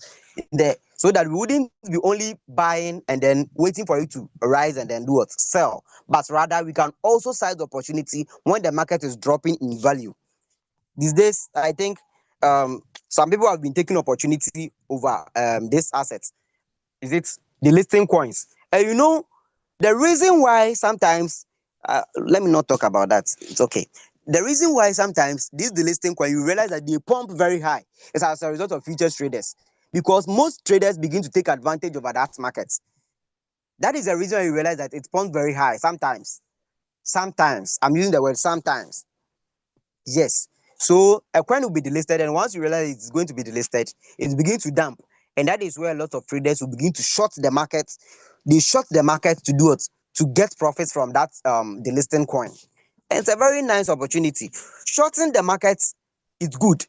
there, so that we wouldn't be only buying and then waiting for it to rise and then do what, sell, but rather we can also size the opportunity when the market is dropping in value. These days I think some people have been taking opportunity over this asset. Is it the listing coins? And you know, the reason why sometimes, let me not talk about that. It's okay. The reason why sometimes this delisting coin, you realize that they pump very high, is as a result of futures traders, because most traders begin to take advantage over that market. That is the reason why you realize that it pumps very high sometimes. Sometimes, I'm using the word sometimes. Yes. So a coin will be delisted, and once you realize it's going to be delisted, it begins to dump. And that is where a lot of traders will begin to short the market. They short the market to do what? To get profits from that delisting coin. And it's a very nice opportunity. Shorting the market is good,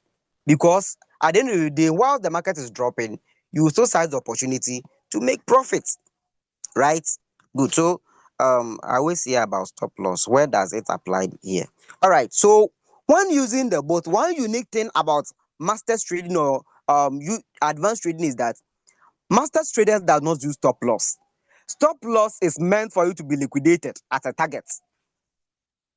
because at the end of the day, while the market is dropping, you will still size the opportunity to make profits. Right? Good. So I always hear about stop loss. Where does it apply here? All right. So when using the bot, one unique thing about masters trading or advanced trading is that masters traders does not use stop loss. Stop loss is meant for you to be liquidated at a target.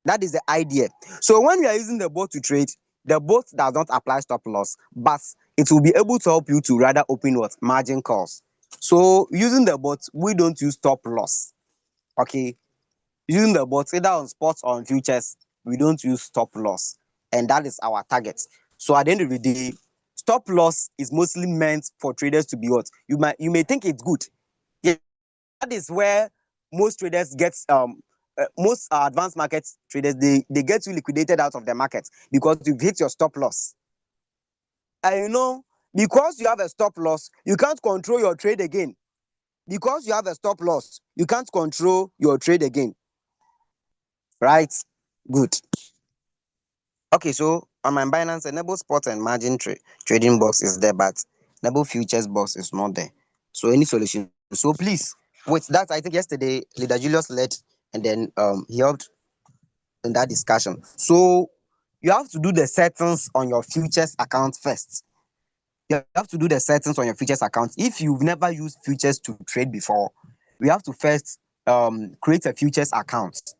That is the idea. So when you are using the bot to trade, the bot does not apply stop loss, but it will be able to help you to rather open what, margin calls. So using the bot, we don't use stop loss. Okay, using the bot either on spots or on futures, we don't use stop loss, and that is our target. So at the end of the day, stop loss is mostly meant for traders to be what, you may think it's good. Yeah, that is where most traders get most advanced market traders, they get you liquidated out of the market because you've hit your stop loss. And you know, because you have a stop loss, you can't control your trade again. Because you have a stop loss, you can't control your trade again. Right? Good. Okay, so on my Binance, enable spot and margin trading box is there, but enable futures box is not there. So any solution? So please, with that, I think yesterday Leader Julius led, and then he helped in that discussion. So you have to do the settings on your futures account first. You have to do the settings on your futures account. If you've never used futures to trade before, we have to first create a futures account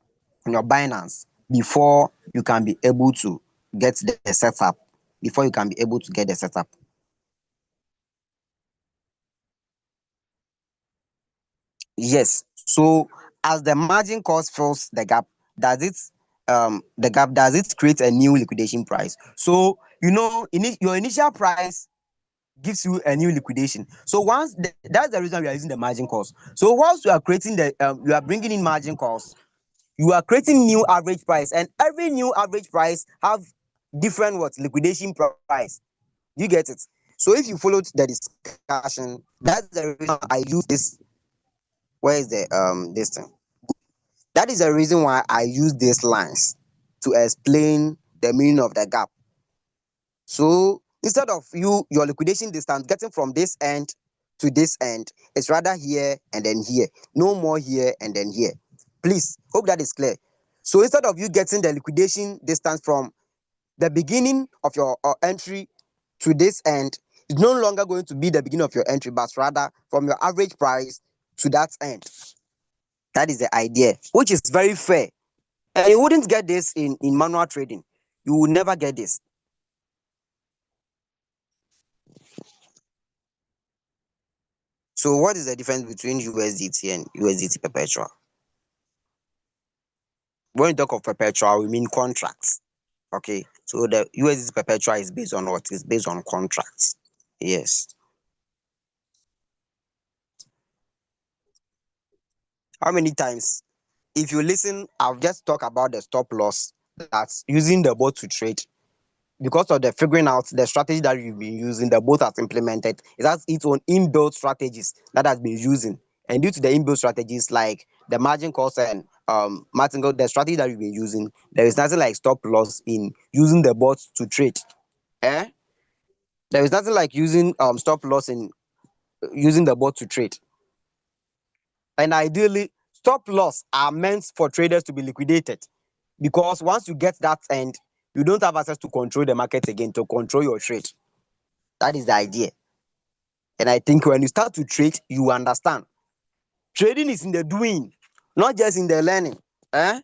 on your Binance before you can be able to get the setup. Before you can be able to get the setup. Yes. So as the margin cost fills the gap, does it create a new liquidation price? So you know, your initial price gives you a new liquidation. So that's the reason we are using the margin cost. So once you are creating you are bringing in margin cost, you are creating new average price, and every new average price have different what, liquidation price. You get it? So if you followed the discussion, that's the reason I use this. Where is the this thing? That is the reason why I use these lines to explain the meaning of the gap. So instead of your liquidation distance getting from this end to this end, it's rather here and then here. No more here and then here. Please, hope that is clear. So instead of you getting the liquidation distance from the beginning of your entry to this end, it's no longer going to be the beginning of your entry, but rather from your average price to that end. That is the idea, which is very fair. And you wouldn't get this in manual trading. You will never get this. So what is the difference between USDT and USDT perpetual? When we talk of perpetual, we mean contracts. Okay. So the USDT perpetual is based on what? It's based on contracts. Yes. How many times? If you listen, I'll just talk about the stop loss that using the bot to trade, because of the figuring out the strategy that you've been using, the bot has implemented. It has its own inbuilt strategies that has been using. And due to the inbuilt strategies like the margin calls and martingale, the strategy that you've been using, there is nothing like stop loss in using the bot to trade. Eh? There is nothing like using stop loss in using the bot to trade. And ideally, stop loss are meant for traders to be liquidated, because once you get that end, you don't have access to control the market again, to control your trade. That is the idea. And I think when you start to trade, you understand. Trading is in the doing, not just in the learning. Eh?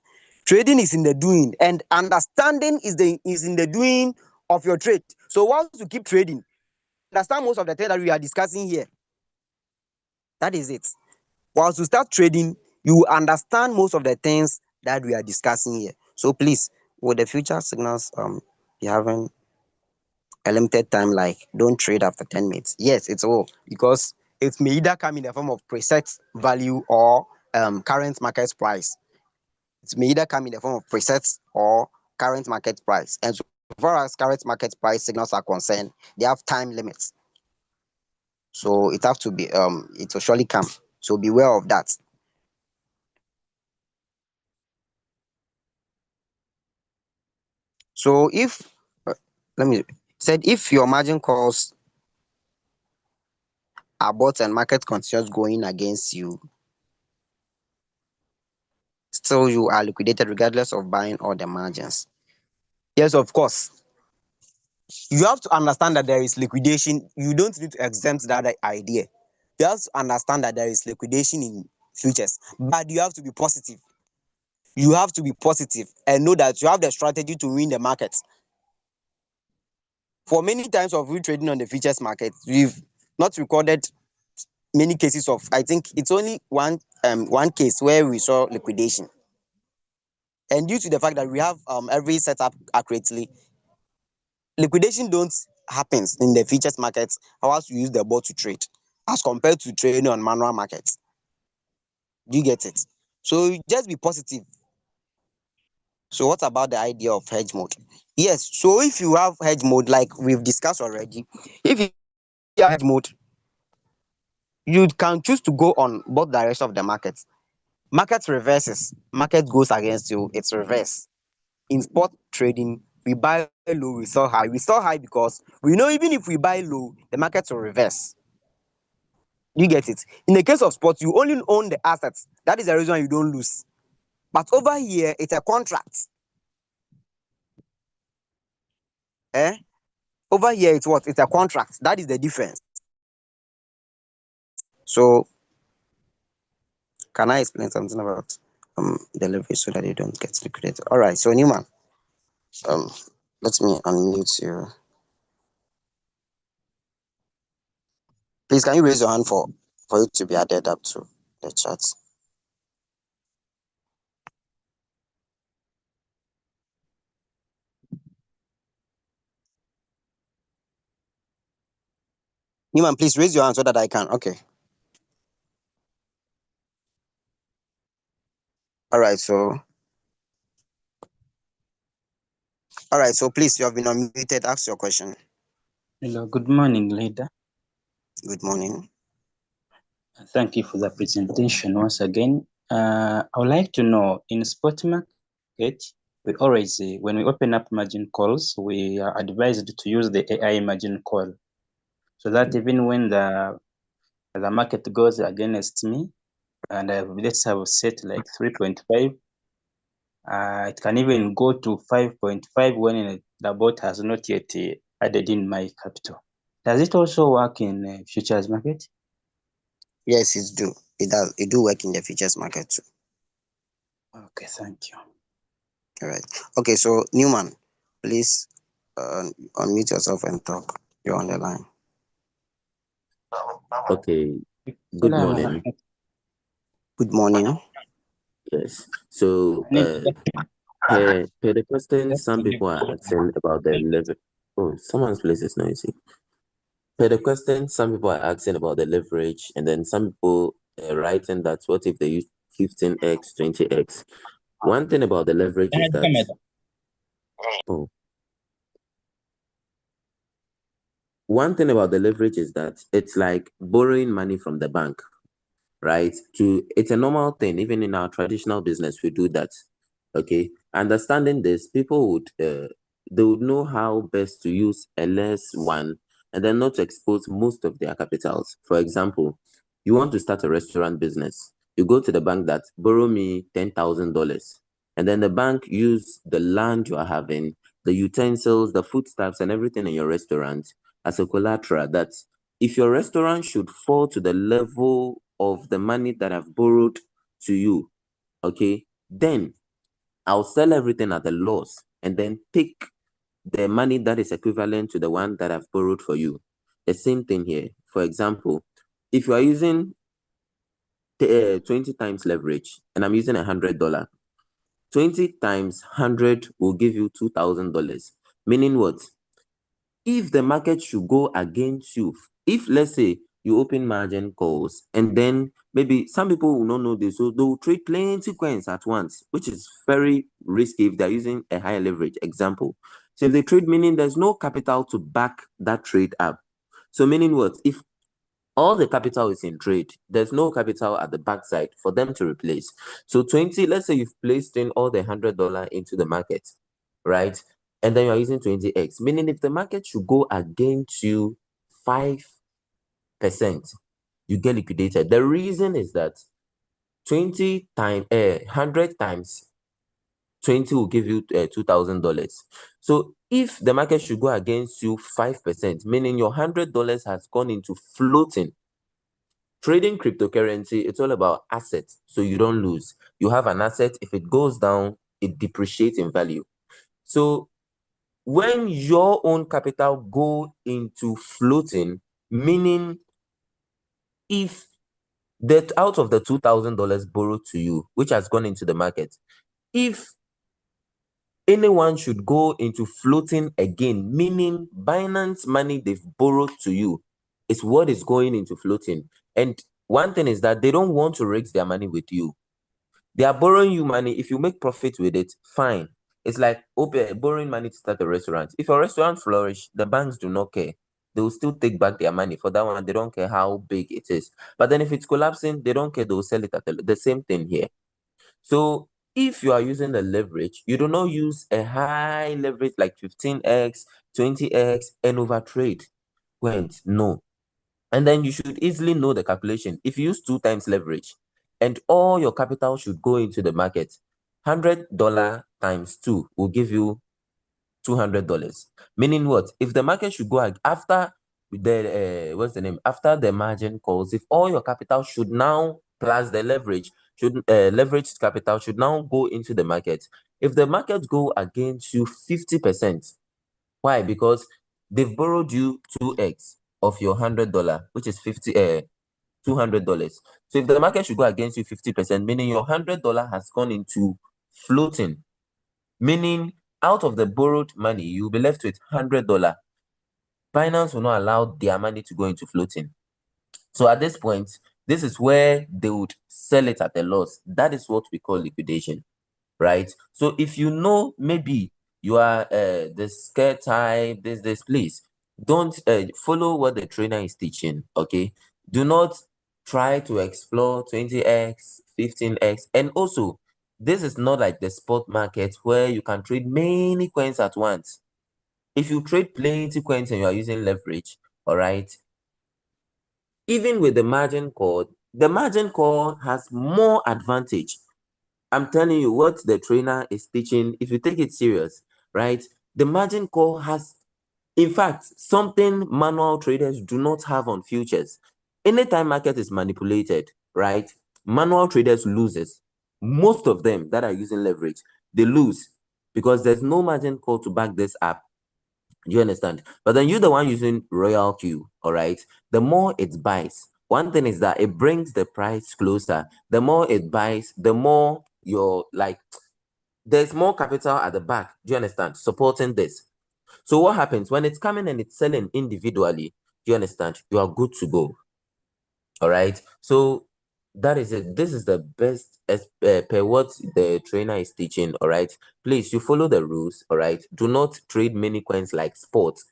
Trading is in the doing, and understanding is in the doing of your trade. So once you keep trading, understand most of the things that we are discussing here. That is it. Once you start trading, you understand most of the things that we are discussing here. So please, with the future signals, you having a limited time, like don't trade after 10 minutes. Yes, it's all because it may either come in the form of preset value or current market price. It may either come in the form of presets or current market price. And so far as current market price signals are concerned, they have time limits. So it have to be it will surely come. So beware of that. So if let me said if your margin calls are bought and market continues going against you, still you are liquidated regardless of buying or the margins. Yes, of course. You have to understand that there is liquidation. You don't need to exempt that idea. You have to understand that there is liquidation in futures, but you have to be positive. You have to be positive and know that you have the strategy to win the market. For many times of we trading on the futures market, we've not recorded many cases of, I think it's only one case where we saw liquidation. And due to the fact that we have every setup accurately, liquidation don't happens in the futures markets how else you use the bot to trade as compared to trading on manual markets. Do you get it? So just be positive. So what about the idea of hedge mode? Yes, so if you have hedge mode like we've discussed already, if you have hedge mode, you can choose to go on both directions of the market. Market reverses, market goes against you, it's reverse. In spot trading, we buy low, we sell high. We sell high because we know even if we buy low, the market will reverse. You get it? In the case of spot, you only own the assets. That is the reason you don't lose. But over here, it's a contract. Eh? Over here, it's what? It's a contract. That is the difference. So, can I explain something about delivery so that you don't get liquidated? All right. So, Newman, let me unmute you. Please, can you raise your hand for you to be added up to the chat? Newman, please raise your hand so that I can. Okay. All right. So please, you have been unmuted. Ask your question.
Hello, good morning, leader.
Good morning.
Thank you for the presentation once again. I would like to know, in spot market, we always, when we open up margin calls, we are advised to use the AI margin call, so that even when the market goes against me, and let's have set like 3.5, it can even go to 5.5 when the bot has not yet added in my capital. Does it also work in futures market?
Yes, it do. It does. It do work in the futures market too.
Okay, thank you.
All right. Okay, so Newman, please unmute yourself and talk. You're on the line.
Okay. Good morning.
Good morning.
Yes. So, per the question, some people are asking about the leverage. Oh, someone's place is noisy. Per the question, some people are asking about the leverage, and then some people are writing that what if they use 15x, 20x? One thing about the leverage is that Oh. One thing about the leverage is that it's like borrowing money from the bank, right? It's a normal thing. Even in our traditional business, we do that. Okay. Understanding this, people would they would know how best to use a less one and then not to expose most of their capitals. For example, you want to start a restaurant business. You go to the bank that borrow me $10,000, and then the bank use the land you are having, the utensils, the foodstuffs, and everything in your restaurant as a collateral. That if your restaurant should fall to the level of the money that I've borrowed to you, okay, then I'll sell everything at a loss and then take the money that is equivalent to the one that I've borrowed for you. The same thing here. For example, if you are using 20 times leverage and I'm using $100, 20 times 100 will give you $2,000. Meaning what? If the market should go against you, if let's say you open margin calls and then maybe some people will not know this, so they will trade plenty coins at once, which is very risky if they're using a higher leverage. Example, so if they trade, meaning there's no capital to back that trade up. So meaning what? If all the capital is in trade, there's no capital at the backside for them to replace. So 20, let's say you've placed in all the $100 into the market, right? And then you're using 20x, meaning if the market should go against you 5%, you get liquidated. The reason is that 20 times 100 times 20 will give you $2,000. So if the market should go against you 5%, meaning your $100 has gone into floating. Trading cryptocurrency, it's all about assets, so you don't lose. You have an asset, if it goes down, it depreciates in value. So when your own capital go into floating, meaning if that out of the $2,000 borrowed to you, which has gone into the market, if anyone should go into floating again, meaning Binance money they've borrowed to you is what is going into floating. And one thing is that they don't want to risk their money with you. They are borrowing you money. If you make profit with it, fine. It's like borrowing money to start a restaurant. If a restaurant flourish, the banks do not care. They will still take back their money for that one. They don't care how big it is. But then if it's collapsing, they don't care. They will sell it at the same thing here. So if you are using the leverage, you do not use a high leverage like 15x, 20x, and overtrade. No. And then you should easily know the calculation. If you use 2 times leverage and all your capital should go into the market, $100 times 2 will give you $200. Meaning what? If the market should go after the after the margin calls, if all your capital should now plus the leverage leveraged capital should now go into the market. If the market go against you 50%, why? Because they've borrowed you 2x of your $100, which is $200. So if the market should go against you 50%, meaning your $100 has gone into floating, meaning out of the borrowed money, you'll be left with $100. Binance will not allow their money to go into floating. So at this point, this is where they would sell it at a loss. That is what we call liquidation, right? So if you know maybe you are the scare type, please don't follow what the trainer is teaching, okay? Do not try to explore 20x, 15x. And also, this is not like the spot market where you can trade many coins at once. If you trade plenty coins and you are using leverage, all right, even with the margin call has more advantage. I'm telling you what the trainer is teaching. If you take it serious, right, the margin call has, in fact, something manual traders do not have on futures. Anytime market is manipulated, right, manual traders loses. Most of them that are using leverage, they lose because there's no margin call to back this up. Do you understand? But then you're the one using Royal Q, all right? The more it buys, one thing is that it brings the price closer. The more it buys, the more you're like, there's more capital at the back. Do you understand? Supporting this. So what happens when it's coming and it's selling individually? Do you understand? You are good to go. All right. So That is it. This is the best as per what the trainer is teaching. All right. Please, you follow the rules. All right. Do not trade many coins like sports.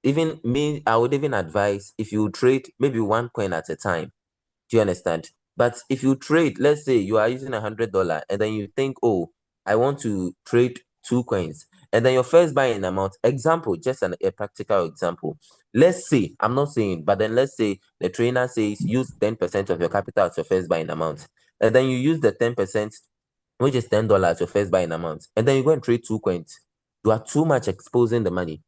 Even me, I would even advise if you trade maybe one coin at a time. Do you understand? But if you trade, let's say you are using $100 and then you think, oh, I want to trade 2 coins, and then your first buying amount, example, just a practical example. Let's say, I'm not saying, but then let's say the trainer says use 10% of your capital as your first buying amount, and then you use the 10%, which is $10 your first buying amount, and then you go and trade 2 coins. You are too much exposing the money.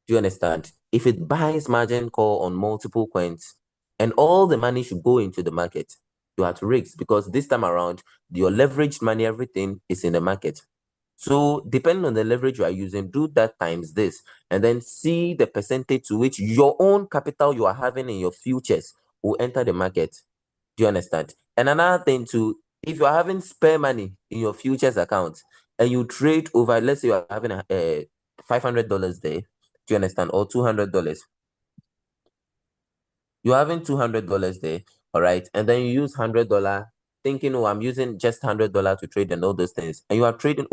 Do you understand? If it buys margin call on multiple coins and all the money should go into the market, you are at risk because this time around, your leveraged money, everything is in the market. So depending on the leverage you are using, do that times this, and then see the percentage to which your own capital you are having in your futures will enter the market. Do you understand? And another thing too, if you are having spare money in your futures account and you trade over, let's say you are having a $500 there, do you understand, or $200? You're having $200 there, all right, and then you use $100, thinking, oh, I'm using just $100 to trade and all those things, and you are trading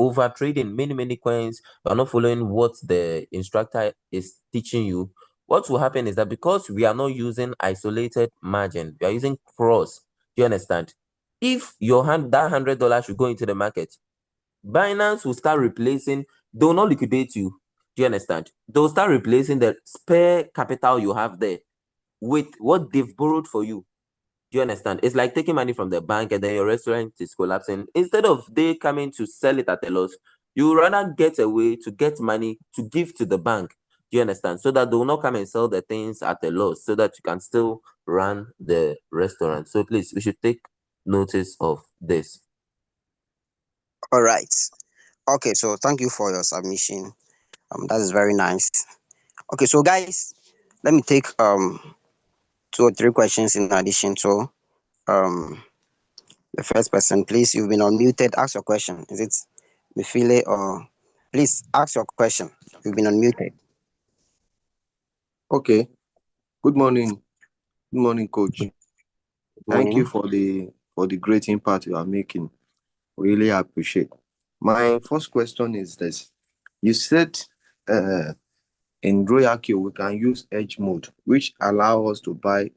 many coins. You are not following what the instructor is teaching you. What will happen is that because we are not using isolated margin, we are using cross. Do you understand? If that $100 should go into the market, Binance will start replacing. They will not liquidate you. Do you understand? They will start replacing the spare capital you have there with what they've borrowed for you. Do you understand? It's like taking money from the bank and then your restaurant is collapsing. Instead of they coming to sell it at a loss, you rather get a way to get money to give to the bank. Do you understand? So that they will not come and sell the things at a loss, so that you can still run the restaurant. So please, we should take notice of this.
All right. Okay, so thank you for your submission. That is very nice. Okay, so guys, let me take 2 or 3 questions in addition to the first person. Please, you've been unmuted. Ask your question. Is it Mifile or please ask your question? You've been unmuted.
Okay. Good morning. Good morning, coach. Thank you for the great impact you are making. Really appreciate. My first question is this. You said in Royal Q we can use edge mode, which allow us to buy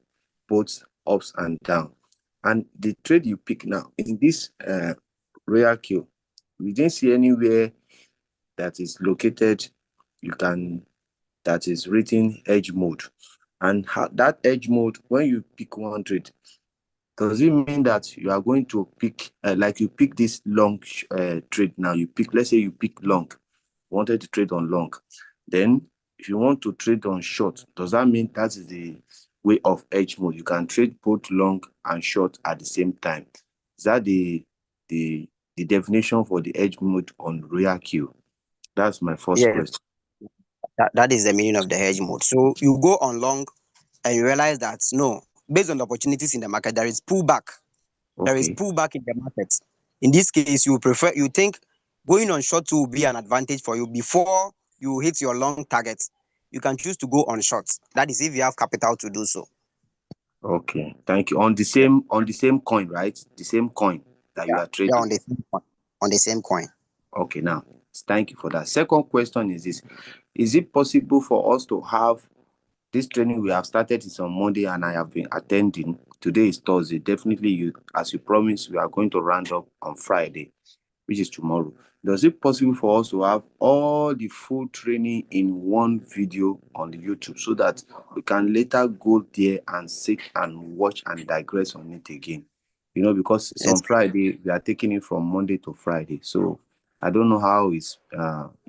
both ups and down. And the trade you pick now in this Royal Q, we didn't see anywhere that is located that is written edge mode. And that edge mode, when you pick one trade, does it mean that you are going to pick, like you pick this long trade now, let's say you pick long, wanted to trade on long. Then if you want to trade on short, does that mean that is the way of edge mode? You can trade both long and short at the same time. Is that the definition for the edge mode on Royal Q? That's my first question.
That is the meaning of the hedge mode. So you go on long and you realize that no, based on the opportunities in the market, there is pullback.
Okay.
There is pullback in the market. In this case, you think going on short will be an advantage for you before you hit your long targets. You can choose to go on short. That is if you have capital to do so.
Okay, thank you. On the same coin, right? The same coin that you are trading.
Yeah, on the same coin.
Okay, now thank you for that. Second question is this: is it possible for us to have this training we have started is on Monday and I have been attending? Today is Thursday. Definitely, as you promised, we are going to round up on Friday, which is tomorrow. Does it possible for us to have all the full training in one video on the YouTube so that we can later go there and sit and watch and digress on it again? You know, because it's on Friday, we are taking it from Monday to Friday. So I don't know how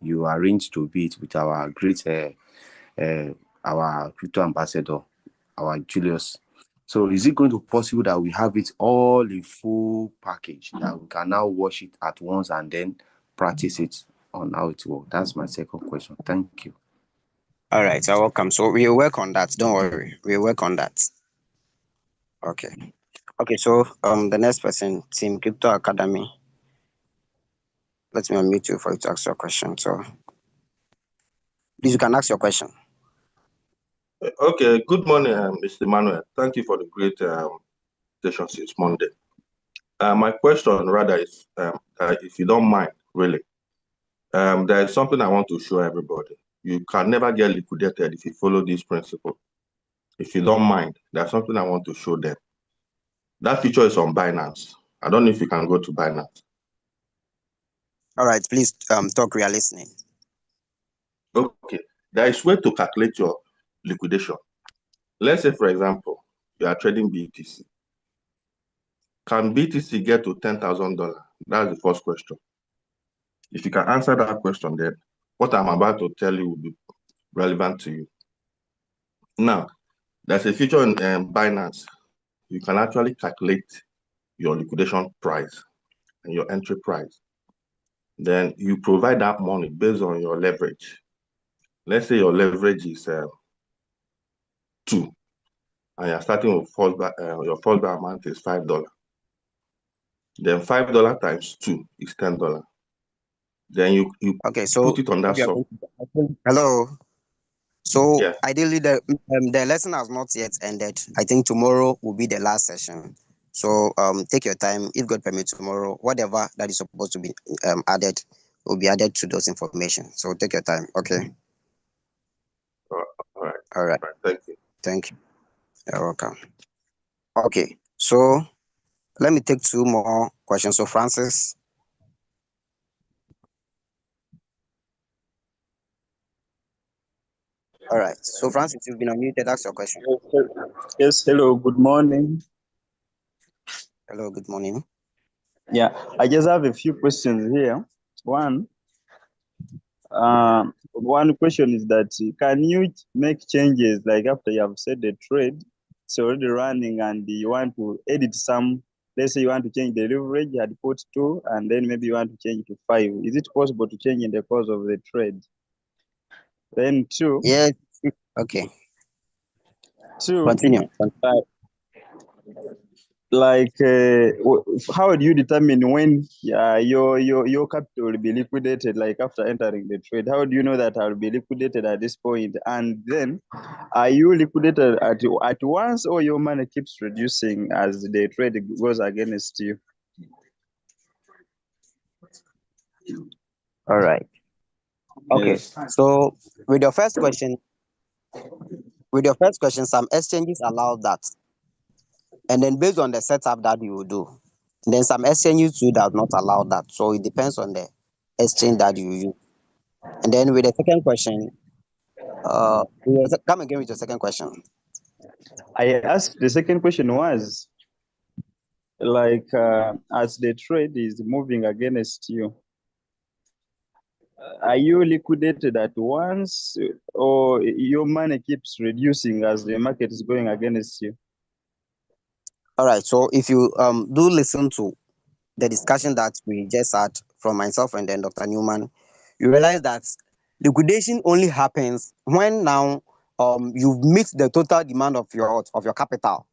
you arrange to be it with our great our crypto ambassador, our Julius. So is it going to be possible that we have it all in full package that we can now watch it at once and then practice it on how it works? That's my second question. Thank you.
All right, you're welcome. So we'll work on that. Don't worry. We'll work on that. Okay. Okay, so the next person, Team Crypto Academy. Let me unmute you for you to ask your question. So please, you can ask your question.
Okay, good morning, Mr. Manuel. Thank you for the great session since Monday. My question rather is, if you don't mind, really, there is something I want to show everybody. You can never get liquidated if you follow this principle. If you don't mind, there's something I want to show them. That feature is on Binance. I don't know if you can go to Binance.
All right, please talk. We are listening.
Okay, there is a way to calculate your liquidation. Let's say, for example, you are trading BTC. Can BTC get to $10,000? That's the first question. If you can answer that question, then what I'm about to tell you will be relevant to you. Now, there's a feature in Binance. You can actually calculate your liquidation price and your entry price. Then you provide that money based on your leverage. Let's say your leverage is 2, and you're starting with your fallback amount is $5. Then $5 times 2 is $10. Then you
okay, so
put it on that sum.
Hello. So
yes.
Ideally, the lesson has not yet ended. I think tomorrow will be the last session. So take your time. If God permits, tomorrow, whatever that is supposed to be added will be added to those information. So take your time. Okay.
All right.
All right.
Thank you.
Thank you. You're welcome. Okay. So let me take 2 more questions. So Francis. All right. So Francis, you've been unmuted. Ask your question.
Yes. Hello. Good morning.
Hello. Good morning.
Yeah, I just have a few questions here. One question is that can you make changes like after you have set the trade, it's already running, and you want to edit some? Let's say you want to change the leverage, you had put 2, and then maybe you want to change to 5. Is it possible to change in the course of the trade? Then 2.
Yes. Okay.
2.
Continue.
How do you determine when your capital will be liquidated, like after entering the trade? How do you know that I'll be liquidated at this point? And then are you liquidated at once, or your money keeps reducing as the trade goes against you?
All right. Okay.
Yes.
So with your first question, some exchanges allow that. And then based on the setup that you will do, then some exchanges do not allow that. So it depends on the exchange that you use. And then with the second question, come again with your second question.
I asked, the second question was, like, as the trade is moving against you, are you liquidated at once, or your money keeps reducing as the market is going against you?
All right. So if you do listen to the discussion that we just had from myself and then Dr. Newman, you realize that liquidation only happens when now you've met the total demand of your capital,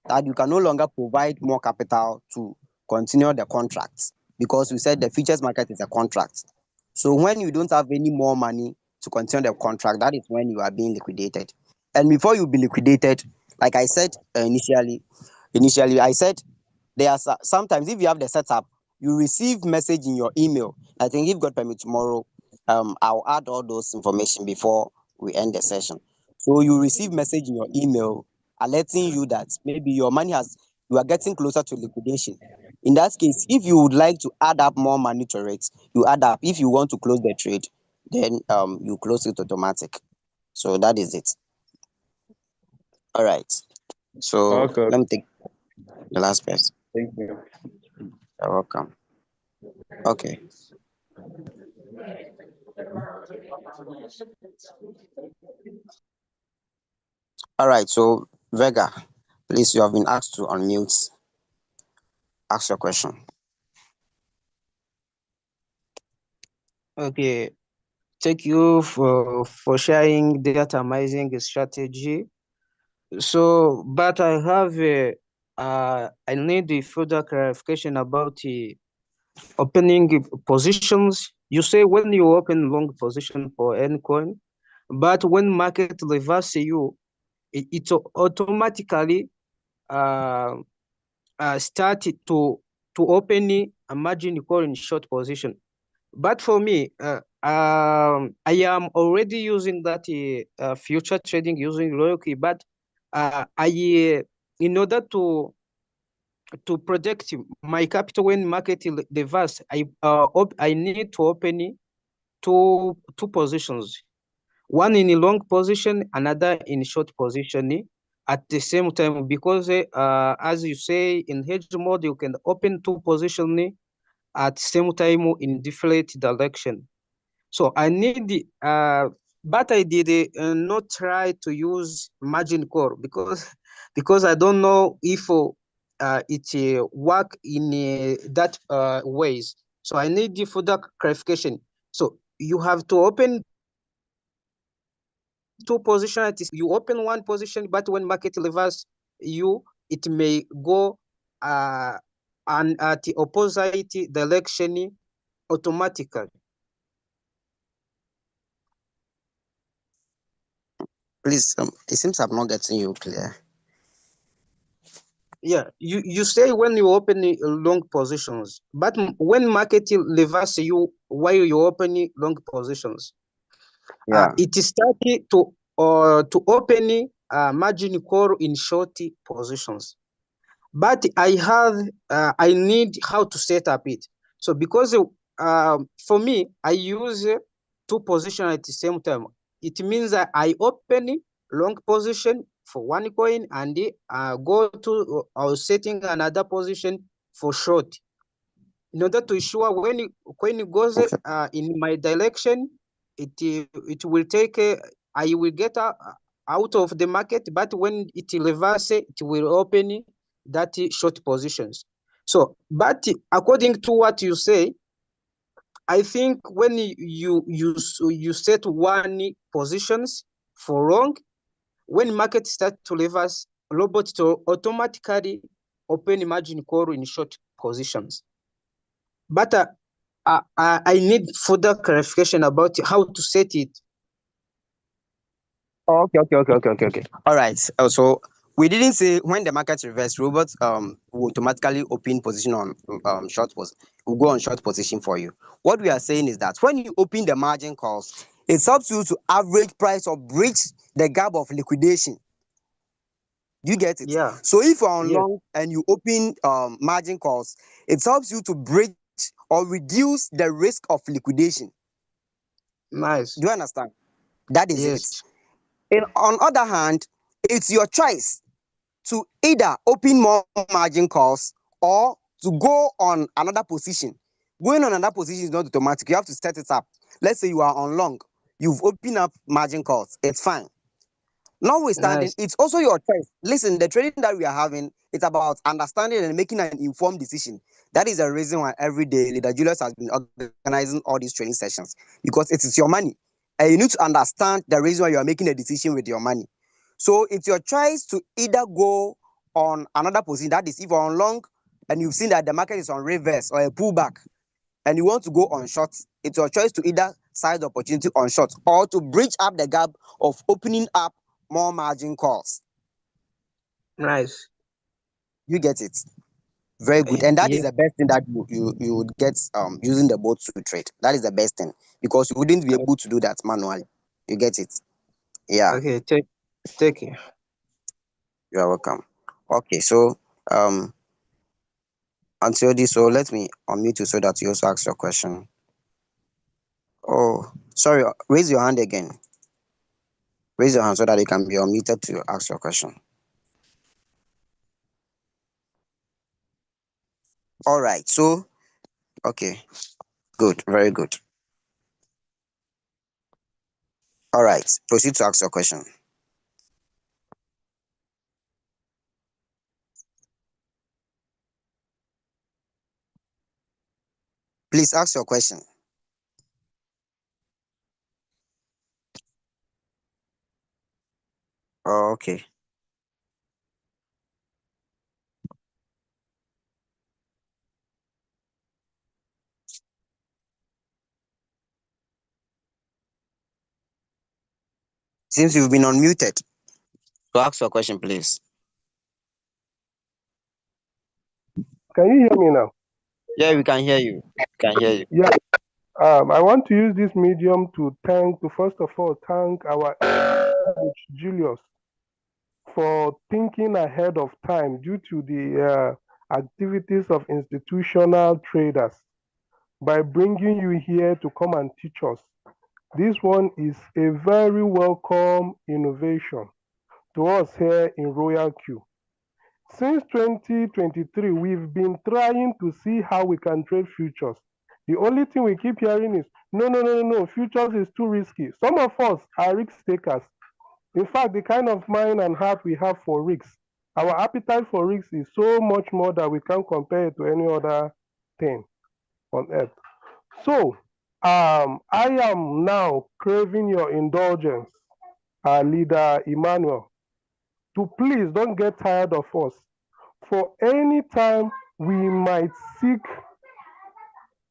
that you can no longer provide more capital to continue the contract, because we said the futures market is a contract. So when you don't have any more money to continue the contract, that is when you are being liquidated. And before you be liquidated, like I said initially I said there are sometimes, if you have the setup, you receive message in your email. I think if God permit, tomorrow I'll add all those information before we end the session. So you receive message in your email alerting you that maybe your money you are getting closer to liquidation. In that case, if you would like to add up more money to it, you add up. If you want to close the trade, then you close it automatic. So that is it. All right. So
Okay.
let me take the last person.
Thank you.
You're welcome. Okay. All right. So Vega, please, you have been asked to unmute. Ask your question.
Okay. Thank you for sharing data atomizing strategy. So, but I have I need a further clarification about opening positions. You say when you open long position for any coin, but when market reverse you, it automatically start to to open a margin call in short position. But for me, I am already using that future trading using Loyalty, but in order to protect my capital when market reverse, I need to open two positions, one in a long position, another in short position at the same time, because as you say, in hedge mode you can open two positions at the same time in different direction. So I need but I did not try to use margin call because I don't know if it work in that ways. So I need the further clarification. So you have to open two positions. You open one position, but when market reverse it may go and at the opposite direction automatically.
Please, it seems I'm not getting you clear.
Yeah, you say when you open long positions, but when market reverse you while you open long positions, it is starting to open margin call in short positions. But I need how to set up it. So because for me, I use two positions at the same time. It means that I open long position for one coin and go to setting another position for short, in order to ensure when coin goes in my direction, it will take I will get out of the market, but when it reverses, it will open that short positions. So, but according to what you say, I think when you set one positions for long, when market starts to reverse, robot to automatically open margin call in short positions. But I need further clarification about how to set it.
Okay. All right. So we didn't say when the market reverse, robots will automatically open position on short position. Will go on short position for you. What we are saying is that when you open the margin calls, it helps you to average price or bridge the gap of liquidation. You get it?
Yeah.
So if you're on long and you open margin calls, it helps you to bridge or reduce the risk of liquidation.
Nice.
Do you understand? That is
Yes.
it. And on other hand, it's your choice to either open more margin calls or to go on another position. Going on another position is not automatic. You have to set it up. Let's say you are on long. You've opened up margin calls. It's fine. Notwithstanding, it's also your choice. Listen, the trading that we are having, it's about understanding and making an informed decision. That is the reason why every day Leader Julius has been organizing all these training sessions, because it is your money. And you need to understand the reason why you are making a decision with your money. So it's your choice to either go on another position. That is, if you're on long and you've seen that the market is on reverse or a pullback and you want to go on short, it's your choice to either seize the opportunity on short or to bridge up the gap of opening up more margin calls.
Nice.
You get it? Very good. And that is the best thing that you would get using the bots to trade. That is the best thing, because you wouldn't be able to do that manually. You get it? Yeah.
Okay, take it.
You're welcome. Okay, so until this, so let me unmute you so that you also ask your question. Oh, sorry, raise your hand again. Raise your hand so that you can be unmuted to ask your question. All right, so okay, good, very good. All right, proceed to ask your question. Please ask your question. Oh, okay. Since you've been unmuted, so ask your question, please.
Can you hear me now?
Yeah, we can hear you. We can hear you.
Yeah. I want to use this medium to first of all, thank our coach Julius for thinking ahead of time due to the activities of institutional traders by bringing you here to come and teach us. This one is a very welcome innovation to us here in Royal Q. Since 2023, we've been trying to see how we can trade futures. The only thing we keep hearing is, no, futures is too risky. Some of us are risk takers. In fact, the kind of mind and heart we have for risks, our appetite for risks is so much more that we can't compare it to any other thing on earth. So, I am now craving your indulgence, our leader Emmanuel, to please don't get tired of us. For any time we might seek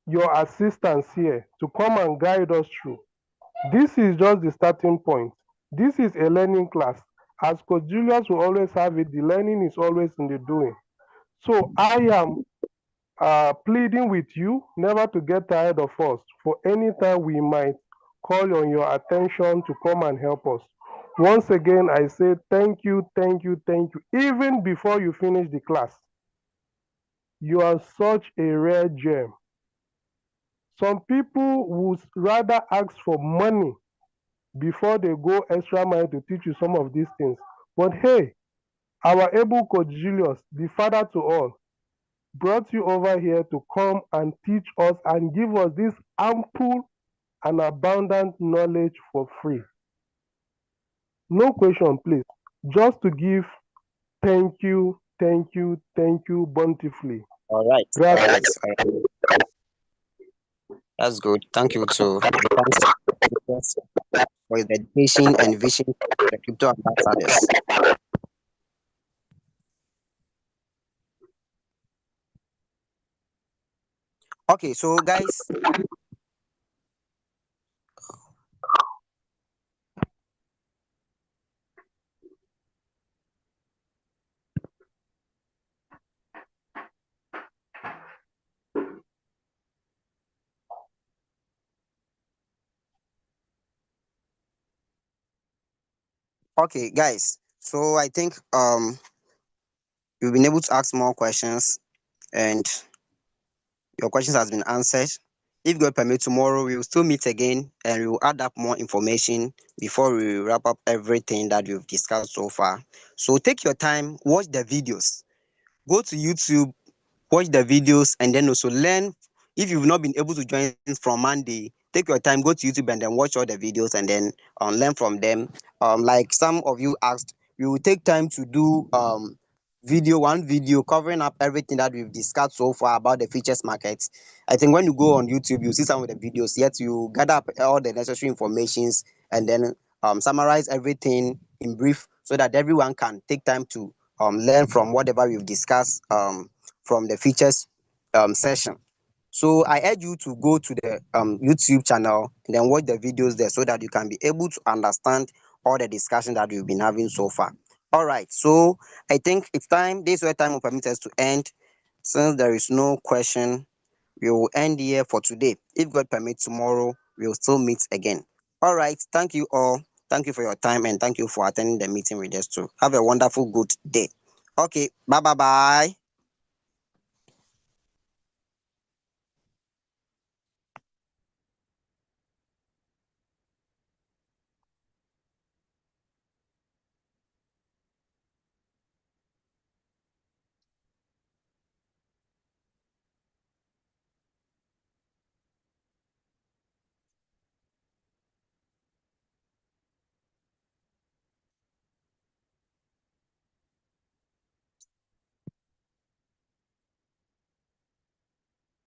your assistance here to come and guide us through. This is just the starting point. This is a learning class. As Coach Julius will always have it, the learning is always in the doing. So I am pleading with you never to get tired of us for any time we might call on your attention to come and help us. Once again, I say thank you, even before you finish the class. You are such a rare gem. Some people would rather ask for money before they go extra mile to teach you some of these things. But hey, our able coach Julius, the father to all, brought you over here to come and teach us and give us this ample and abundant knowledge for free. No question, please. Just to give thank you bountifully.
All right.
Gracias.
That's good. Thank you to for his dedication and vision for the crypto ambassadors. Okay, so guys, so I think you've been able to ask more questions and your questions has been answered. If God permit, tomorrow we will still meet again and we will add up more information before we wrap up everything that we've discussed so far. So take your time, watch the videos, go to YouTube, watch the videos, and then also learn. If you've not been able to join from Monday, take your time, go to YouTube and then watch all the videos and then learn from them. Like some of you asked, we will take time to do one video covering up everything that we've discussed so far about the futures market. I think when you go on YouTube, you see some of the videos, yet you gather up all the necessary informations and then summarize everything in brief so that everyone can take time to learn from whatever we've discussed from the features session. So I urge you to go to the YouTube channel and then watch the videos there so that you can be able to understand all the discussion that we've been having so far. All right, so I think it's time. This is where time will permit us to end. Since there is no question, we will end here for today. If God permits, tomorrow we will still meet again. All right, thank you all. Thank you for your time and thank you for attending the meeting with us too. Have a wonderful, good day. Okay, bye.